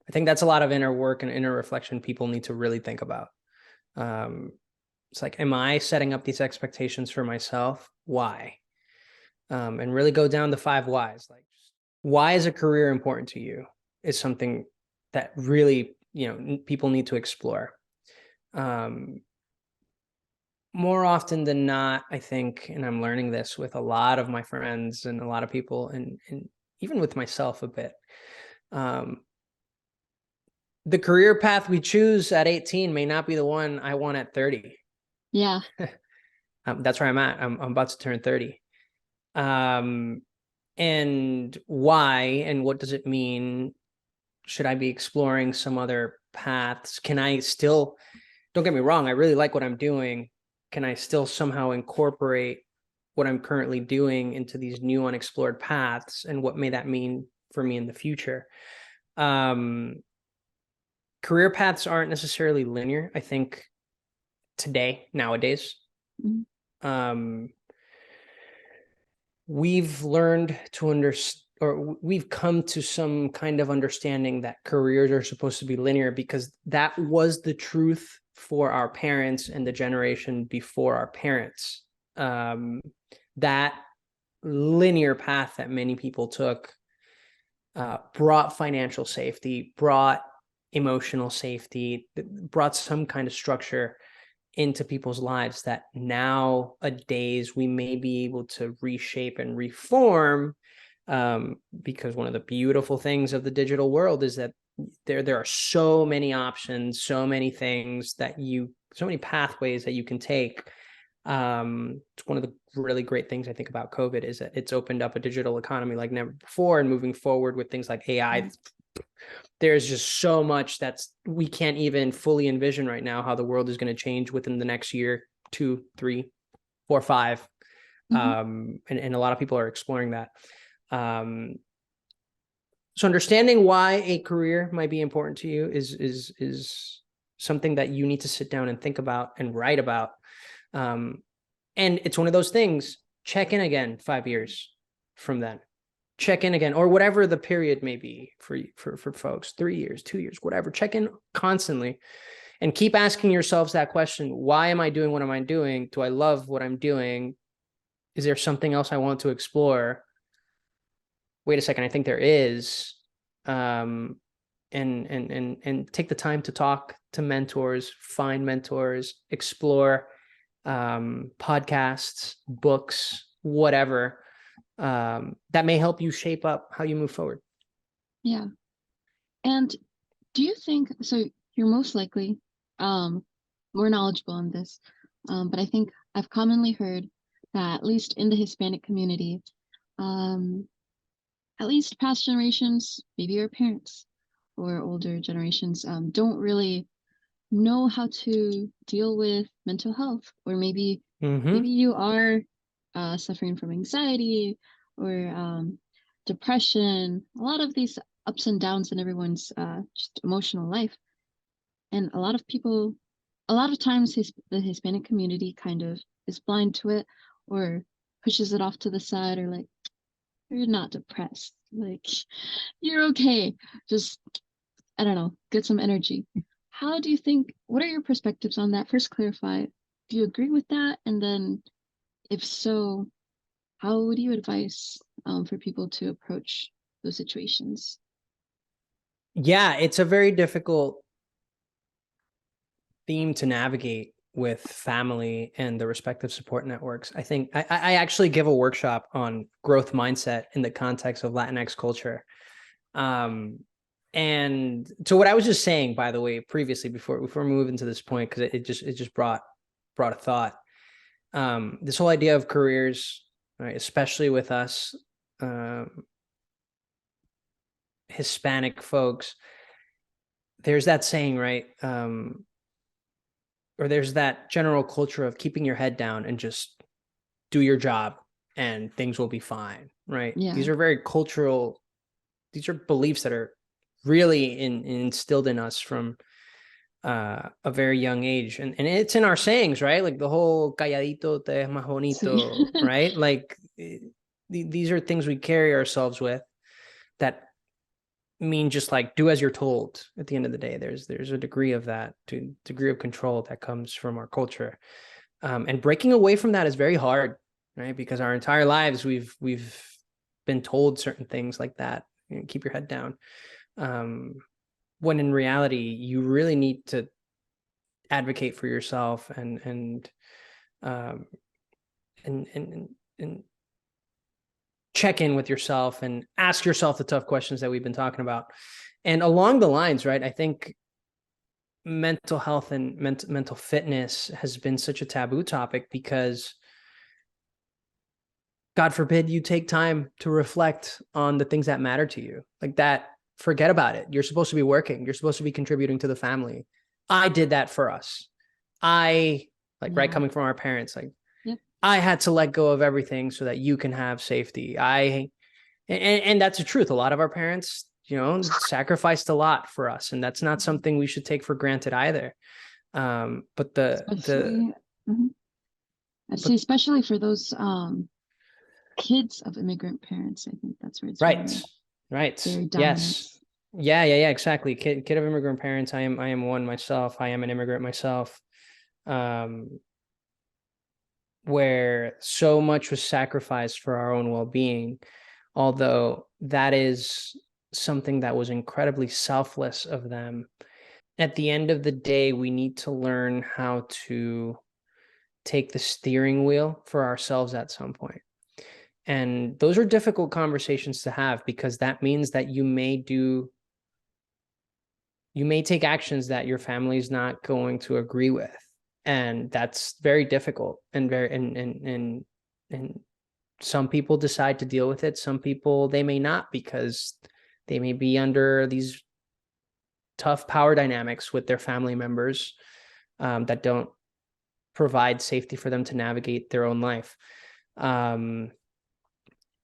I think that's a lot of inner work and inner reflection people need to really think about. It's like, am I setting up these expectations for myself? Why? And really go down the 5 whys. Like, why is a career important to you? Is something that really, you know, people need to explore. more often than not, I think, and I'm learning this with a lot of my friends and a lot of people, and even with myself a bit, the career path we choose at 18 may not be the one I want at 30. Yeah. That's where I'm at. I'm about to turn 30. And why and what does it mean? Should I be exploring some other paths? Can I still, don't get me wrong, I really like what I'm doing. Can I still somehow incorporate what I'm currently doing into these new unexplored paths? And what may that mean for me in the future? Career paths aren't necessarily linear, I think, nowadays. Mhm. We've learned to understand, or we've come to some kind of understanding that careers are supposed to be linear, because that was the truth for our parents and the generation before our parents. That linear path that many people took brought financial safety, brought emotional safety, brought some kind of structure into people's lives that nowadays we may be able to reshape and reform, because one of the beautiful things of the digital world is that there are so many options, so many things so many pathways that you can take. It's one of the really great things I think about COVID is that it's opened up a digital economy like never before, and moving forward with things like AI, there's just so much we can't even fully envision right now how the world is going to change within the next year, 2, 3, 4, 5. And a lot of people are exploring that. So understanding why a career might be important to you is something that you need to sit down and think about and write about. And it's one of those things, check in again 5 years from then. Check in again, or whatever the period may be for folks, 3 years, 2 years, whatever. Check in constantly and keep asking yourselves that question. Why am I doing what am I doing? Do I love what I'm doing? Is there something else I want to explore? Wait a second, I think there is. And take the time to talk to mentors, find mentors, explore podcasts, books, whatever. That may help you shape up how you move forward. Yeah. And do you think, so you're most likely more knowledgeable on this, but I think I've commonly heard that, at least in the Hispanic community, at least past generations, maybe your parents or older generations, don't really know how to deal with mental health, or maybe you are suffering from anxiety or depression, a lot of these ups and downs in everyone's just emotional life. And a lot of times the Hispanic community kind of is blind to it, or pushes it off to the side, or like, you're not depressed, like, you're okay, just, I don't know, get some energy. How do you think, what are your perspectives on that? First, clarify, do you agree with that? And then, if so, how would you advise for people to approach those situations? Yeah, it's a very difficult theme to navigate with family and the respective support networks. I think I actually give a workshop on growth mindset in the context of Latinx culture. And so what I was just saying, by the way, previously, before we move into this point, because it just brought a thought. This whole idea of careers, right, especially with us Hispanic folks, there's that saying, right? Or there's that general culture of keeping your head down and just do your job and things will be fine, right? Yeah. These are very cultural, these are beliefs that are really instilled in us from a very young age. And it's in our sayings, right? Like the whole calladito te es más bonito, right? Like these are things we carry ourselves with that mean just like do as you're told. At the end of the day, there's a degree of degree of control that comes from our culture, and breaking away from that is very hard, right? Because our entire lives we've been told certain things like that. You know, keep your head down, when in reality you really need to advocate for yourself and um, and check in with yourself and ask yourself the tough questions that we've been talking about. And along the lines, right, I think mental health and mental fitness has been such a taboo topic because God forbid you take time to reflect on the things that matter to you. Like that, forget about it. You're supposed to be working. You're supposed to be contributing to the family. I did that for us. Right, coming from our parents, like, yep. I had to let go of everything so that you can have safety. And that's the truth. A lot of our parents, sacrificed a lot for us, and that's not something we should take for granted either. But I'd say especially for those kids of immigrant parents, I think that's where it's right. very dominant. Yes. Yeah, exactly. Kid of immigrant parents. I am one myself. I am an immigrant myself. Where so much was sacrificed for our own well-being, although that is something that was incredibly selfless of them. At the end of the day, we need to learn how to take the steering wheel for ourselves at some point. And those are difficult conversations to have, because that means that you may take actions that your family is not going to agree with. And that's very difficult, and some people decide to deal with it. Some people, they may not, because they may be under these tough power dynamics with their family members that don't provide safety for them to navigate their own life. And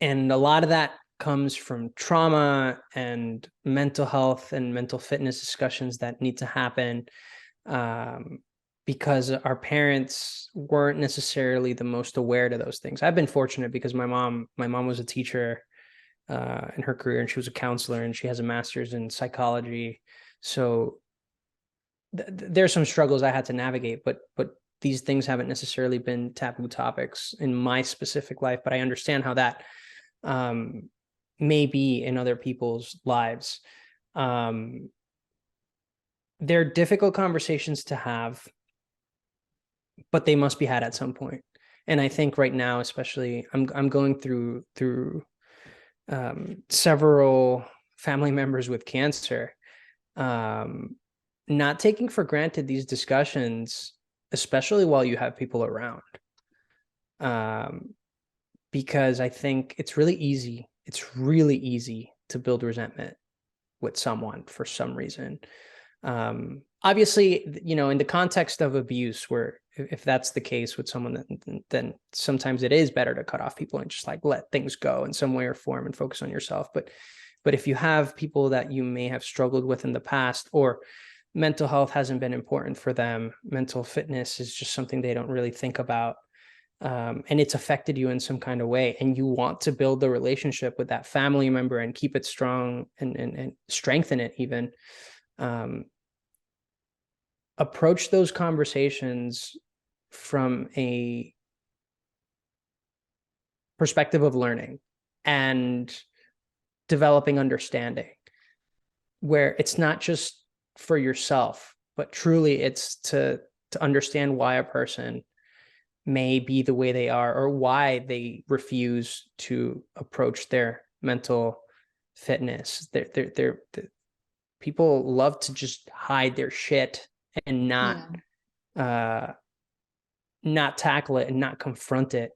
a lot of that comes from trauma and mental health and mental fitness discussions that need to happen, because our parents weren't necessarily the most aware to those things. I've been fortunate because my mom was a teacher in her career, and she was a counselor, and she has a master's in psychology. So there's some struggles I had to navigate, but these things haven't necessarily been taboo topics in my specific life, but I understand how that may be in other people's lives. They're difficult conversations to have, but they must be had at some point. And I think right now, especially, I'm going through several family members with cancer, not taking for granted these discussions, especially while you have people around. Because I think it's really easy to build resentment with someone for some reason. Obviously, in the context of abuse, where if that's the case with someone, then sometimes it is better to cut off people and just like let things go in some way or form and focus on yourself. But if you have people that you may have struggled with in the past, or mental health hasn't been important for them, mental fitness is just something they don't really think about, and it's affected you in some kind of way, and you want to build the relationship with that family member and keep it strong and strengthen it even, approach those conversations from a perspective of learning and developing understanding, where it's not just for yourself, but truly it's to understand why a person may be the way they are, or why they refuse to approach their mental fitness. They're people love to just hide their shit and not tackle it and not confront it.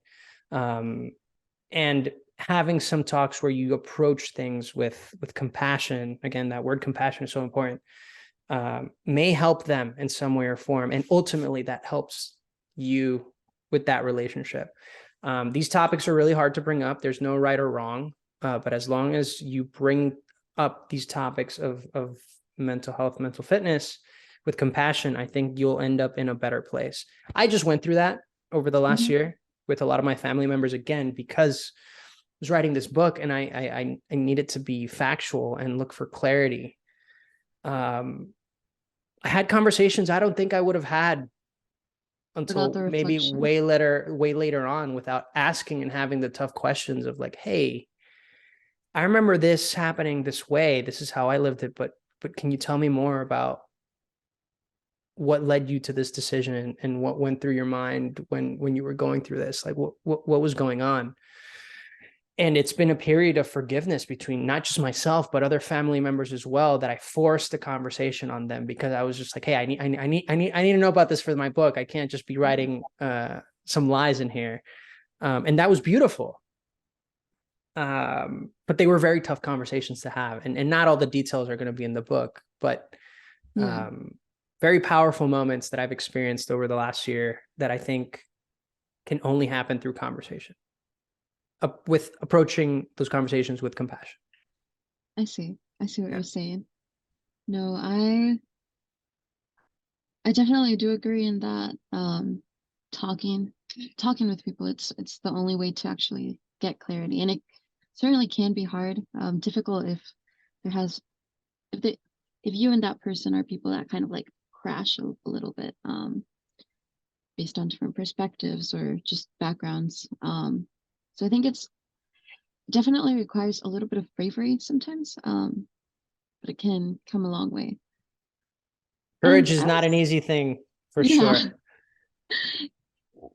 And having some talks where you approach things with compassion, again, that word compassion is so important, may help them in some way or form. And ultimately that helps you with that relationship. These topics are really hard to bring up. There's no right or wrong, but as long as you bring up these topics of mental health, mental fitness with compassion, I think you'll end up in a better place. I just went through that over the last year with a lot of my family members, again, because I was writing this book and I needed to be factual and look for clarity. I had conversations I don't think I would have had until maybe way later on, without asking and having the tough questions of like, hey, I remember this happening this way. This is how I lived it, but can you tell me more about what led you to this decision, and what went through your mind when you were going through this, like what was going on. And it's been a period of forgiveness between not just myself, but other family members as well, that I forced the conversation on them, because I was just like, hey, I need to know about this for my book. I can't just be writing some lies in here. And that was beautiful. But they were very tough conversations to have. And not all the details are going to be in the book, but very powerful moments that I've experienced over the last year that I think can only happen through conversation, with approaching those conversations with compassion. I see what you're saying. No, I definitely do agree in that. Talking with people, it's the only way to actually get clarity, and it certainly can be hard, difficult if you and that person are people that kind of like crash a little bit, based on different perspectives or just backgrounds. So I think it's definitely requires a little bit of bravery sometimes, but it can come a long way. Courage is not an easy thing, for sure.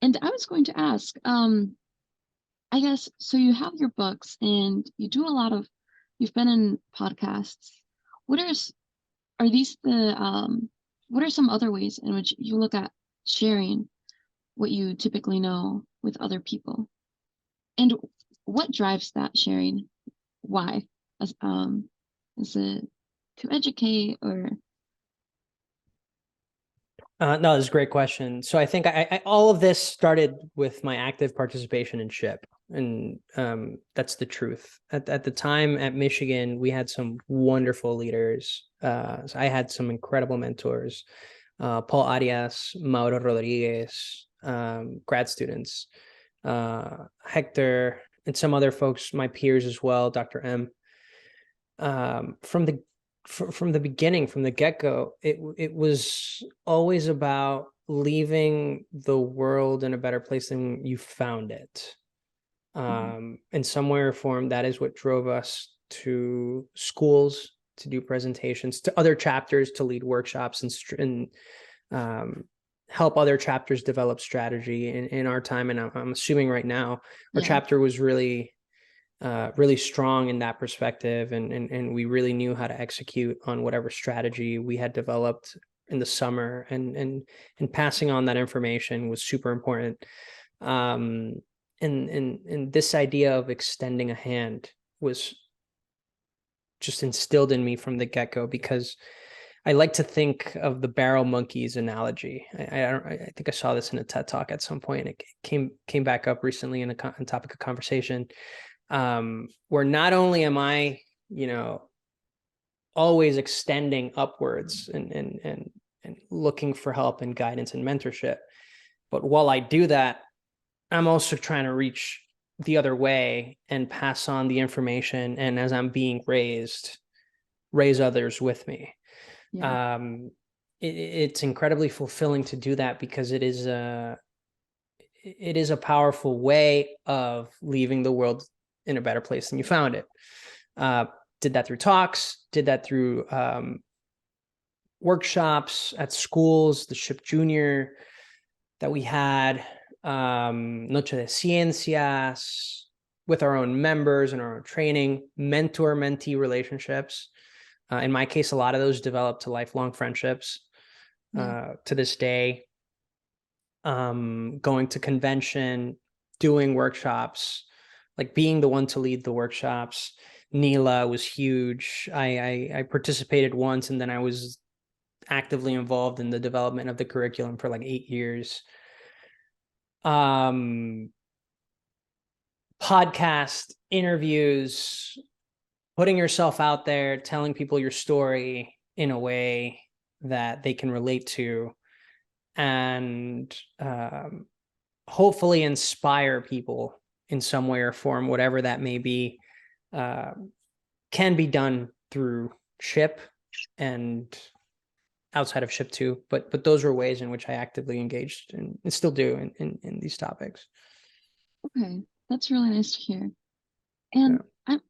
And I was going to ask, I guess, so you have your books and you do you've been in podcasts. What are some other ways in which you look at sharing what you typically know with other people? And what drives that sharing? Why? Is it to educate, or? No, this is a great question. So I think I all of this started with my active participation in SHPE, and that's the truth. At the time at Michigan, we had some wonderful leaders. So I had some incredible mentors, Paul Arias, Mauro Rodriguez, grad students, Hector, and some other folks, my peers as well, Dr. M. From the beginning, from the get-go, it was always about leaving the world in a better place than you found it. In some way or form, that is what drove us to schools to do presentations, to other chapters to lead workshops, and help other chapters develop strategy in our time. And I'm assuming right now our chapter was really strong in that perspective, and we really knew how to execute on whatever strategy we had developed in the summer, and passing on that information was super important. And this idea of extending a hand was just instilled in me from the get-go, because I like to think of the barrel monkeys analogy. I think I saw this in a TED Talk at some point. It came back up recently in a topic of conversation, where not only am I, always extending upwards and looking for help and guidance and mentorship, but while I do that, I'm also trying to reach the other way and pass on the information. And as I'm being raised, raise others with me. It's incredibly fulfilling to do that, because it is a powerful way of leaving the world in a better place than you found it. Did that through talks, did that through workshops at schools, the SHPE Junior that we had, Noche de Ciencias, with our own members and our own training, mentor-mentee relationships. In my case, a lot of those developed to lifelong friendships to this day. Going to convention, doing workshops, like being the one to lead the workshops. NELA was huge. I participated once, and then I was actively involved in the development of the curriculum for like 8 years. Podcast interviews, putting yourself out there, telling people your story in a way that they can relate to, and hopefully inspire people in some way or form, whatever that may be, can be done through SHPE and outside of SHPE too. But those were ways in which I actively engaged and still do in these topics. Okay, that's really nice to hear. And I'm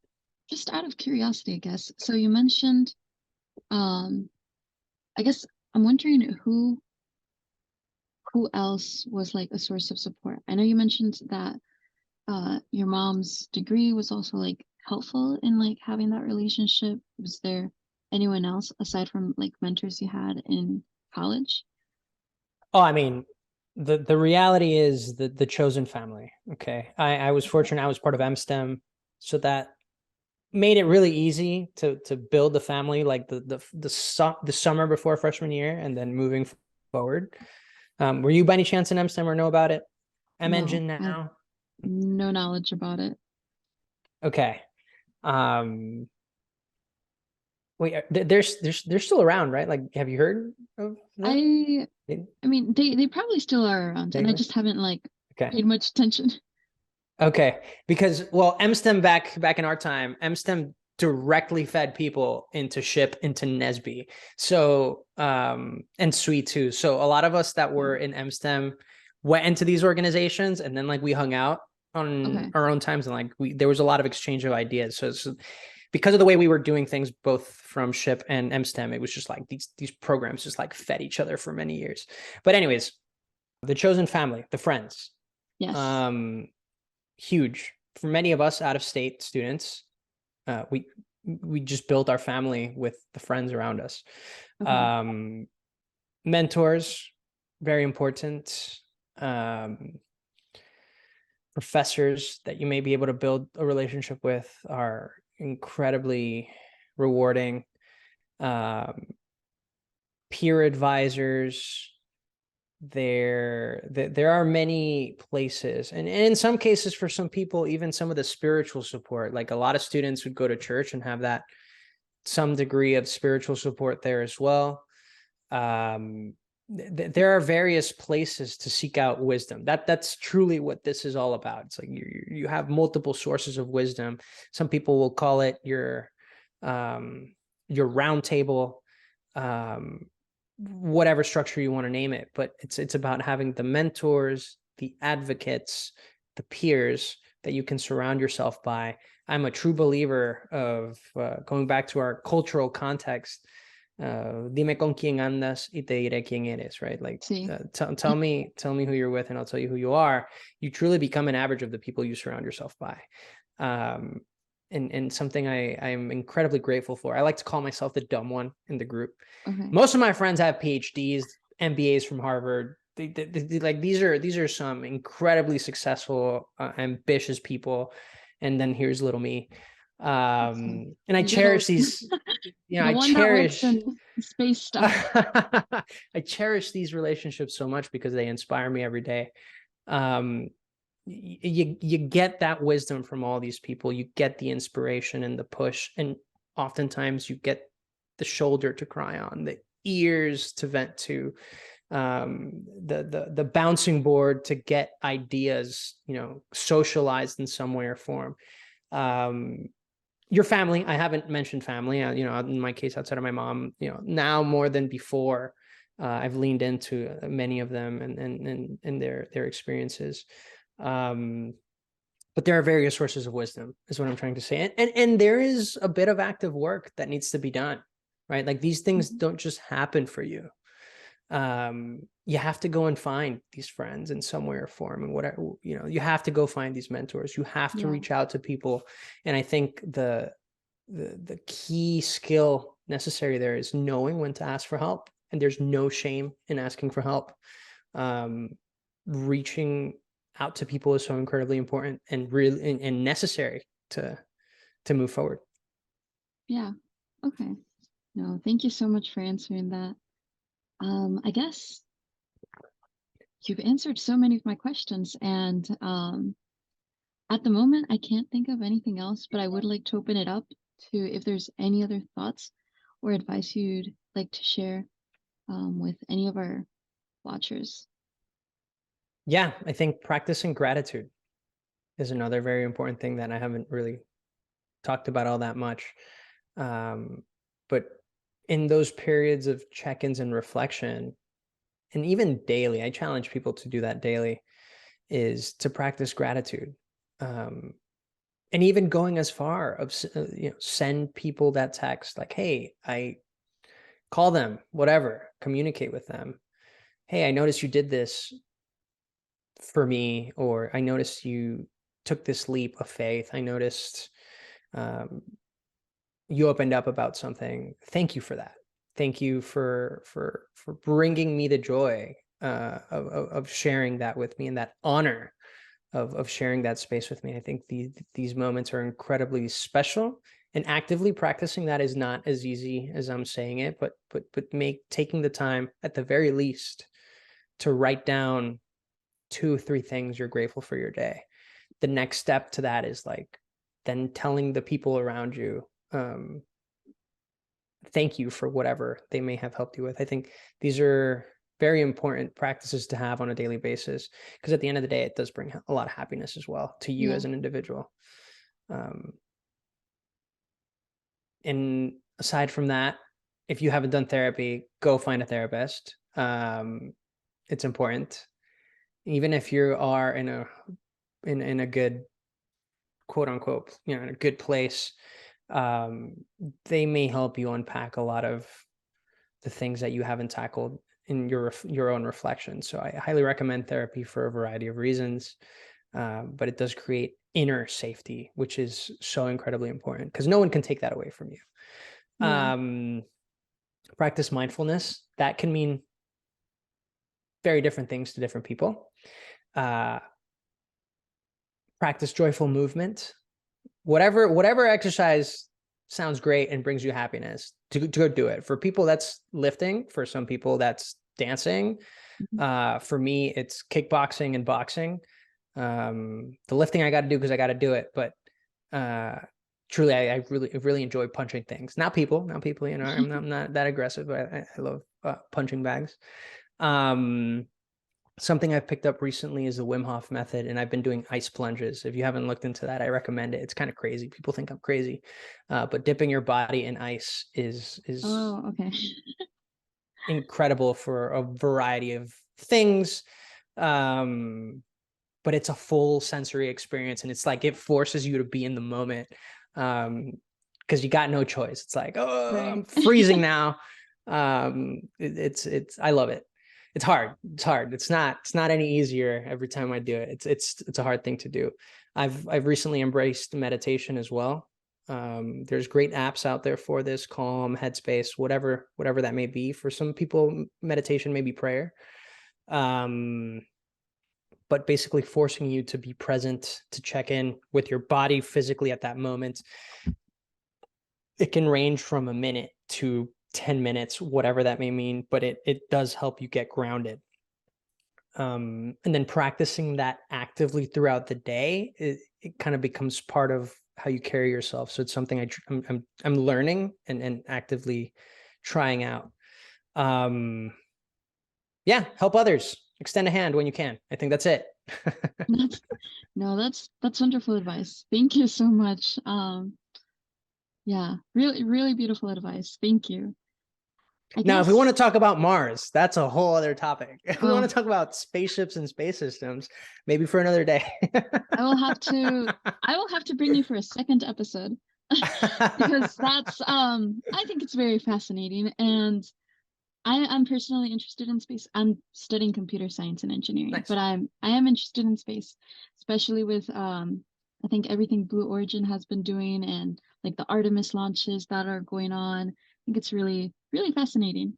just out of curiosity, I guess. So you mentioned, I guess I'm wondering who else was like a source of support. I know you mentioned that your mom's degree was also like helpful in like having that relationship. Was there anyone else aside from like mentors you had in college? Oh, I mean, the reality is the chosen family. Okay. I was fortunate. I was part of MSTEM, so that made it really easy to build the family like the summer before freshman year and then moving forward. Were you by any chance in MSTEM or know about it? M No, Engine I have now? no knowledge about it. Okay. Um, wait, they're still around, right? Like, have you heard of them? I They- I mean they probably still are around and I Vaguely? just haven't like Okay. paid much attention. Okay. Because well, MSTEM back in our time, MSTEM directly fed people into SHPE, into NESB. So and SWE too. So a lot of us that were in MSTEM went into these organizations and then like we hung out on Okay. our own times and like there was a lot of exchange of ideas. So it's because of the way we were doing things both from SHPE and MSTEM, it was just like these programs just like fed each other for many years. But anyways, the chosen family, the friends. Yes. Um huge for many of us out of state students. We just built our family with the friends around us. Okay. Mentors, very important. Professors that you may be able to build a relationship with are incredibly rewarding. um, Peer advisors, there are many places, and in some cases for some people even some of the spiritual support, like a lot of students would go to church and have that some degree of spiritual support there as well. There are various places to seek out wisdom. That's truly what this is all about. It's like you have multiple sources of wisdom. Some people will call it your round table, um, whatever structure you want to name it. But it's about having the mentors, the advocates, the peers that you can surround yourself by. I'm a true believer of going back to our cultural context. Dime con quién andas y te diré quién eres, right? Like, See. tell me who you're with, and I'll tell you who you are. You truly become an average of the people you surround yourself by. Um, and something I'm incredibly grateful for. I like to call myself the dumb one in the group. Okay. Most of my friends have PhDs, MBAs from Harvard. Like these are some incredibly successful, ambitious people, and then here's little me. And I Little cherish these. the I one that works cherish. in space stuff. I cherish these relationships so much because they inspire me every day. Um, you get that wisdom from all these people. You get the inspiration and the push, and oftentimes you get the shoulder to cry on, the ears to vent to, the bouncing board to get ideas, socialized in some way or form. Your family, I haven't mentioned family, in my case, outside of my mom, now more than before, I've leaned into many of them and their experiences. But there are various sources of wisdom is what I'm trying to say. And there is a bit of active work that needs to be done, right? Like these things don't just happen for you. You have to go and find these friends in some way or form, and whatever, you have to go find these mentors. You have to reach out to people. And I think the key skill necessary there is knowing when to ask for help. And there's no shame in asking for help. Reaching out to people is so incredibly important and really and necessary to move forward. Yeah. Okay. No, thank you so much for answering that. I guess you've answered so many of my questions, and at the moment, I can't think of anything else, but I would like to open it up to if there's any other thoughts or advice you'd like to share with any of our watchers. Yeah, I think practicing gratitude is another very important thing that I haven't really talked about all that much. But in those periods of check-ins and reflection, and even daily, I challenge people to do that daily, is to practice gratitude. And even going as far of send people that text like, hey, call them, whatever, communicate with them. Hey, I noticed you did this for me, or I noticed you took this leap of faith. I noticed you opened up about something. Thank you for that. Thank you for bringing me the joy of sharing that with me, and that honor of sharing that space with me. I think these moments are incredibly special, and actively practicing that is not as easy as I'm saying it, but taking the time at the very least to write down 2 or 3 things you're grateful for your day. The next step to that is like then telling the people around you, thank you for whatever they may have helped you with. I think these are very important practices to have on a daily basis, because at the end of the day, it does bring a lot of happiness as well to you as an individual. And aside from that, if you haven't done therapy, go find a therapist. It's important. Even if you are in a good, quote unquote, in a good place, they may help you unpack a lot of the things that you haven't tackled in your own reflection. So I highly recommend therapy for a variety of reasons, but it does create inner safety, which is so incredibly important, because no one can take that away from you. Practice mindfulness. That can mean very different things to different people. Practice joyful movement. Whatever exercise sounds great and brings you happiness, to go do it. For people, that's lifting. For some people, that's dancing. For me, it's kickboxing and boxing. The lifting I got to do because I got to do it, but truly, I really enjoy punching things. Not people. I'm not that aggressive, but I love punching bags. Something I've picked up recently is the Wim Hof method, and I've been doing ice plunges. If you haven't looked into that, I recommend it. It's kind of crazy. People think I'm crazy, but dipping your body in ice is incredible for a variety of things. But it's a full sensory experience, and it's like it forces you to be in the moment, because you got no choice. It's like, I'm freezing now. It's I love it. It's hard. It's not any easier every time I do it. It's a hard thing to do. I've recently embraced meditation as well. There's great apps out there for this: Calm, Headspace, whatever that may be. For some people, meditation may be prayer. But basically forcing you to be present, to check in with your body physically at that moment. It can range from a minute to 10 minutes, whatever that may mean, but it does help you get grounded. And then practicing that actively throughout the day, it kind of becomes part of how you carry yourself. So it's something I'm learning and actively trying out. Help others. Extend a hand when you can. I think that's it. That's wonderful advice. Thank you so much. Really, really beautiful advice. Thank you. Now, if we want to talk about Mars, that's a whole other topic. If we want to talk about spaceships and space systems, maybe for another day. I will have to bring you for a second episode because that's I think it's very fascinating, and I'm personally interested in space. I'm studying computer science and engineering, but I am interested in space, especially with I think everything Blue Origin has been doing, and like the Artemis launches that are going on. I think it's really, really fascinating.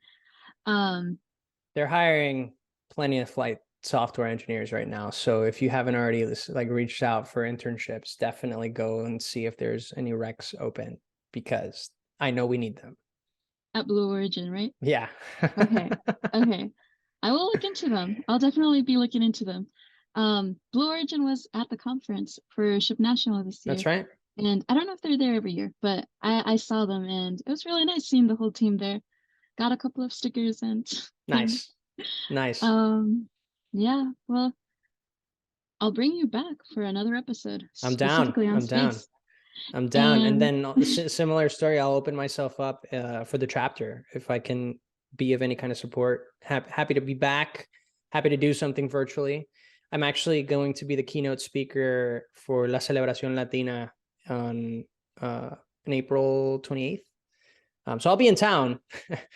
They're hiring plenty of flight software engineers right now. So if you haven't already reached out for internships, definitely go and see if there's any recs open, because I know we need them. At Blue Origin, right? Yeah. Okay. I will look into them. I'll definitely be looking into them. Blue Origin was at the conference for Ship National this year. That's right. And I don't know if they're there every year, but I saw them, and it was really nice seeing the whole team there. Got a couple of stickers and nice. Yeah, well, I'll bring you back for another episode. I'm down. And then similar story, I'll open myself up for the chapter if I can be of any kind of support. Happy to be back. Happy to do something virtually. I'm actually going to be the keynote speaker for La Celebración Latina on April 28th. So I'll be in town.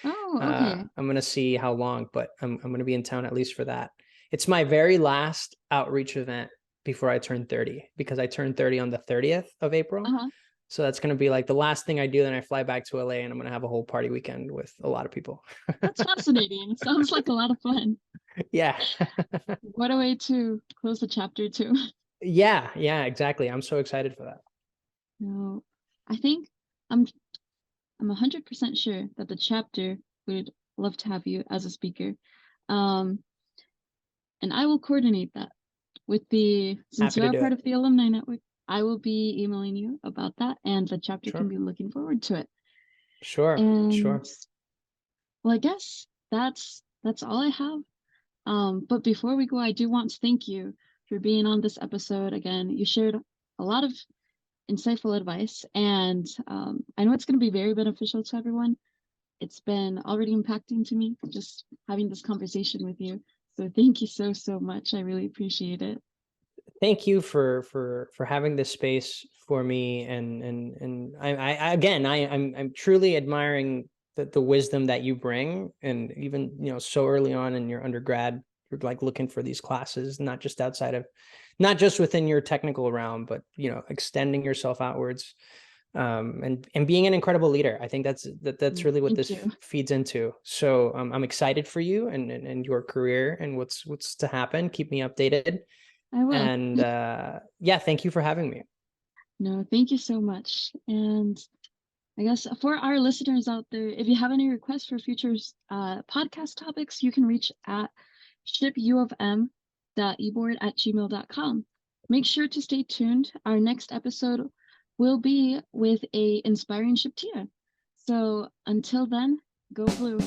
Oh, okay. I'm going to see how long, but I'm going to be in town at least for that. It's my very last outreach event before I turn 30, because I turned 30 on the 30th of April. Uh-huh. So that's going to be like the last thing I do. Then I fly back to LA and I'm going to have a whole party weekend with a lot of people. That's fascinating. It sounds like a lot of fun. Yeah. What a way to close the chapter too. Yeah, exactly. I'm so excited for that. No, I think I'm 100% sure that the chapter would love to have you as a speaker. And I will coordinate that with since Happy you to are do part it. of the alumni network, I will be emailing you about that, and the chapter can Sure. be looking forward to it. Sure. And well, I guess that's all I have. But before we go, I do want to thank you for being on this episode again. You shared a lot of insightful advice, and I know it's going to be very beneficial to everyone. It's been already impacting to me just having this conversation with you. So thank you so much. I really appreciate it. Thank you for having this space for me, and I again I'm truly admiring the wisdom that you bring, and even so early on in your undergrad, you're like looking for these classes, not just within your technical realm, but extending yourself outwards, and being an incredible leader. I think that's really what this feeds into. So I'm excited for you and your career and what's to happen. Keep me updated. I will. And yeah, thank you for having me. No, thank you so much. And I guess for our listeners out there, if you have any requests for future podcast topics, you can reach at shipufm.eboard@gmail.com. Make sure to stay tuned. Our next episode will be with a inspiring ship tier. So until then, go blue.